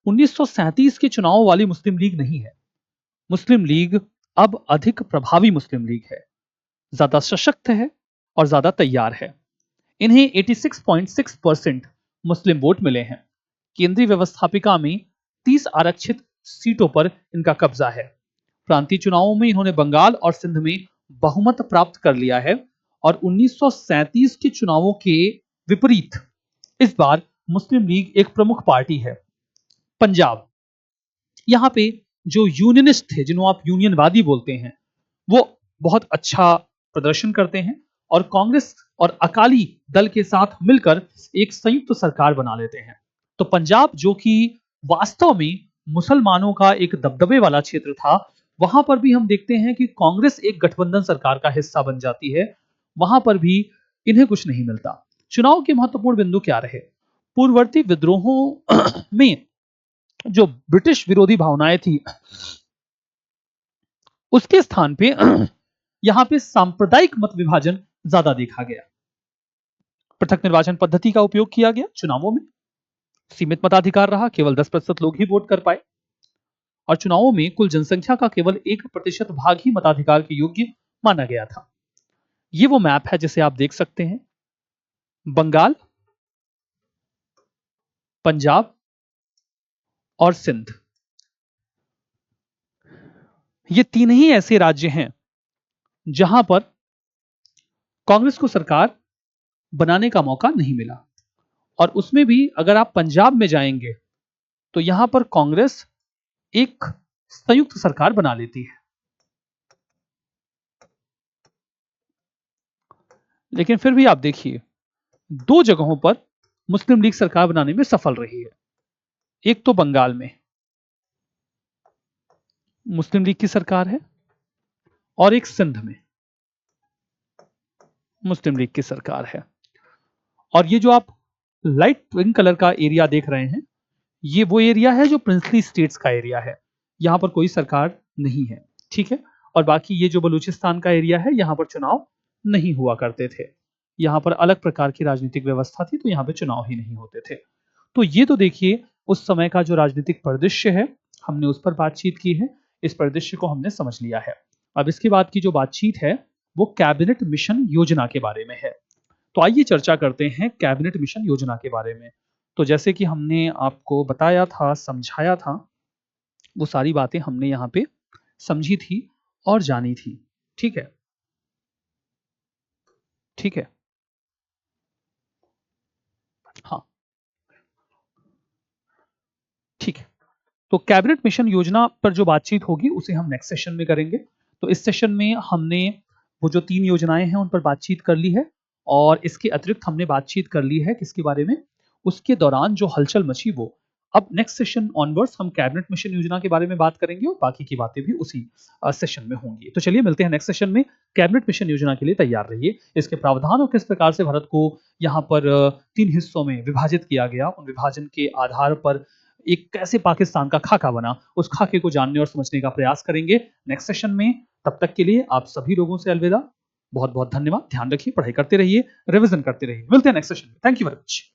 1937 के चुनाव वाली मुस्लिम लीग नहीं है। मुस्लिम लीग अब अधिक प्रभावी मुस्लिम लीग है, ज्यादा सशक्त है और ज्यादा तैयार है। इन्हें 86.6% मुस्लिम वोट मिले हैं। केंद्रीय व्यवस्थापिका में 30 आरक्षित सीटों पर इनका कब्जा है। प्रांतीय चुनावों में इन्होंने बंगाल और सिंध में बहुमत प्राप्त कर लिया है और 1937 के चुनावों के विपरीत इस बार मुस्लिम लीग एक प्रमुख पार्टी है। पंजाब, यहां पे जो यूनियनिस्ट थे, जिन्हों आप यूनियनवादी बोलते हैं, वो बहुत अच्छा प्रदर्शन करते हैं और कांग्रेस और अकाली दल के साथ मिलकर एक संयुक्त सरकार बना लेते हैं। तो पंजाब, जो कि वास्तव में मुसलमानों का एक दबदबे वाला क्षेत्र था, वहां पर भी हम देखते हैं कि कांग्रेस एक गठबंधन सरकार का हिस्सा बन जाती है। वहां पर भी इन्हें कुछ नहीं मिलता। चुनाव के महत्वपूर्ण बिंदु क्या रहे? पूर्ववर्ती विद्रोहों में जो ब्रिटिश विरोधी भावनाएं थी, उसके स्थान पे यहां पे सांप्रदायिक मत विभाजन ज्यादा देखा गया। पृथक निर्वाचन पद्धति का उपयोग किया गया चुनावों में। सीमित मताधिकार रहा, केवल 10% लोग ही वोट कर पाए और चुनावों में कुल जनसंख्या का केवल 1% भाग ही मताधिकार के योग्य माना गया था। ये वो मैप है जिसे आप देख सकते हैं। बंगाल, पंजाब और सिंध, ये तीन ही ऐसे राज्य हैं जहां पर कांग्रेस को सरकार बनाने का मौका नहीं मिला। और उसमें भी अगर आप पंजाब में जाएंगे तो यहां पर कांग्रेस एक संयुक्त सरकार बना लेती है। लेकिन फिर भी आप देखिए, दो जगहों पर मुस्लिम लीग सरकार बनाने में सफल रही है। एक तो बंगाल में मुस्लिम लीग की सरकार है और एक सिंध में मुस्लिम लीग की सरकार है। और ये जो आप लाइट पिंक कलर का एरिया देख रहे हैं, ये वो एरिया है जो प्रिंसली स्टेट्स का एरिया है। यहां पर कोई सरकार नहीं है, ठीक है। और बाकी ये जो बलूचिस्तान का एरिया है, यहां पर चुनाव नहीं हुआ करते थे। यहां पर अलग प्रकार की राजनीतिक व्यवस्था थी, तो यहां पर चुनाव ही नहीं होते थे। तो ये तो देखिए उस समय का जो राजनीतिक परिदृश्य है, हमने उस पर बातचीत की है। इस परिदृश्य को हमने समझ लिया है। अब इसके बाद की जो बातचीत है वो कैबिनेट मिशन योजना के बारे में है। तो आइए चर्चा करते हैं कैबिनेट मिशन योजना के बारे में। तो जैसे कि हमने आपको बताया था, समझाया था, वो सारी बातें हमने यहाँ पे समझी थी और जानी थी। ठीक है, ठीक है, हाँ, ठीक है। तो कैबिनेट मिशन योजना पर जो बातचीत होगी उसे हम नेक्स्ट सेशन में करेंगे। तो इस सेशन में हमने वो जो 3 योजनाएं हैं उन पर बातचीत कर ली है और इसके अतिरिक्त हमने बातचीत कर ली है किसके बारे में? उसके दौरान जो हलचल मची वो। अब नेक्स्ट सेशन ऑनवर्ड्स हम कैबिनेट मिशन योजना के बारे में बात करेंगे और बाकी की बातें भी उसी सेशन में होंगी। तो चलिए मिलते हैं नेक्स्ट सेशन में। कैबिनेट मिशन योजना के लिए तैयार रहिए। इसके प्रावधान और किस प्रकार से भारत को यहाँ पर 3 हिस्सों में विभाजित किया गया, उन विभाजन के आधार पर एक कैसे पाकिस्तान का खाका बना, उस खाके को जानने और समझने का प्रयास करेंगे नेक्स्ट सेशन में। तब तक के लिए आप सभी लोगों से अलविदा। बहुत बहुत धन्यवाद। ध्यान रखिए, पढ़ाई करते रहिए, रिवीजन करते रहिए। मिलते हैं नेक्स्ट सेशन में। Thank you very much.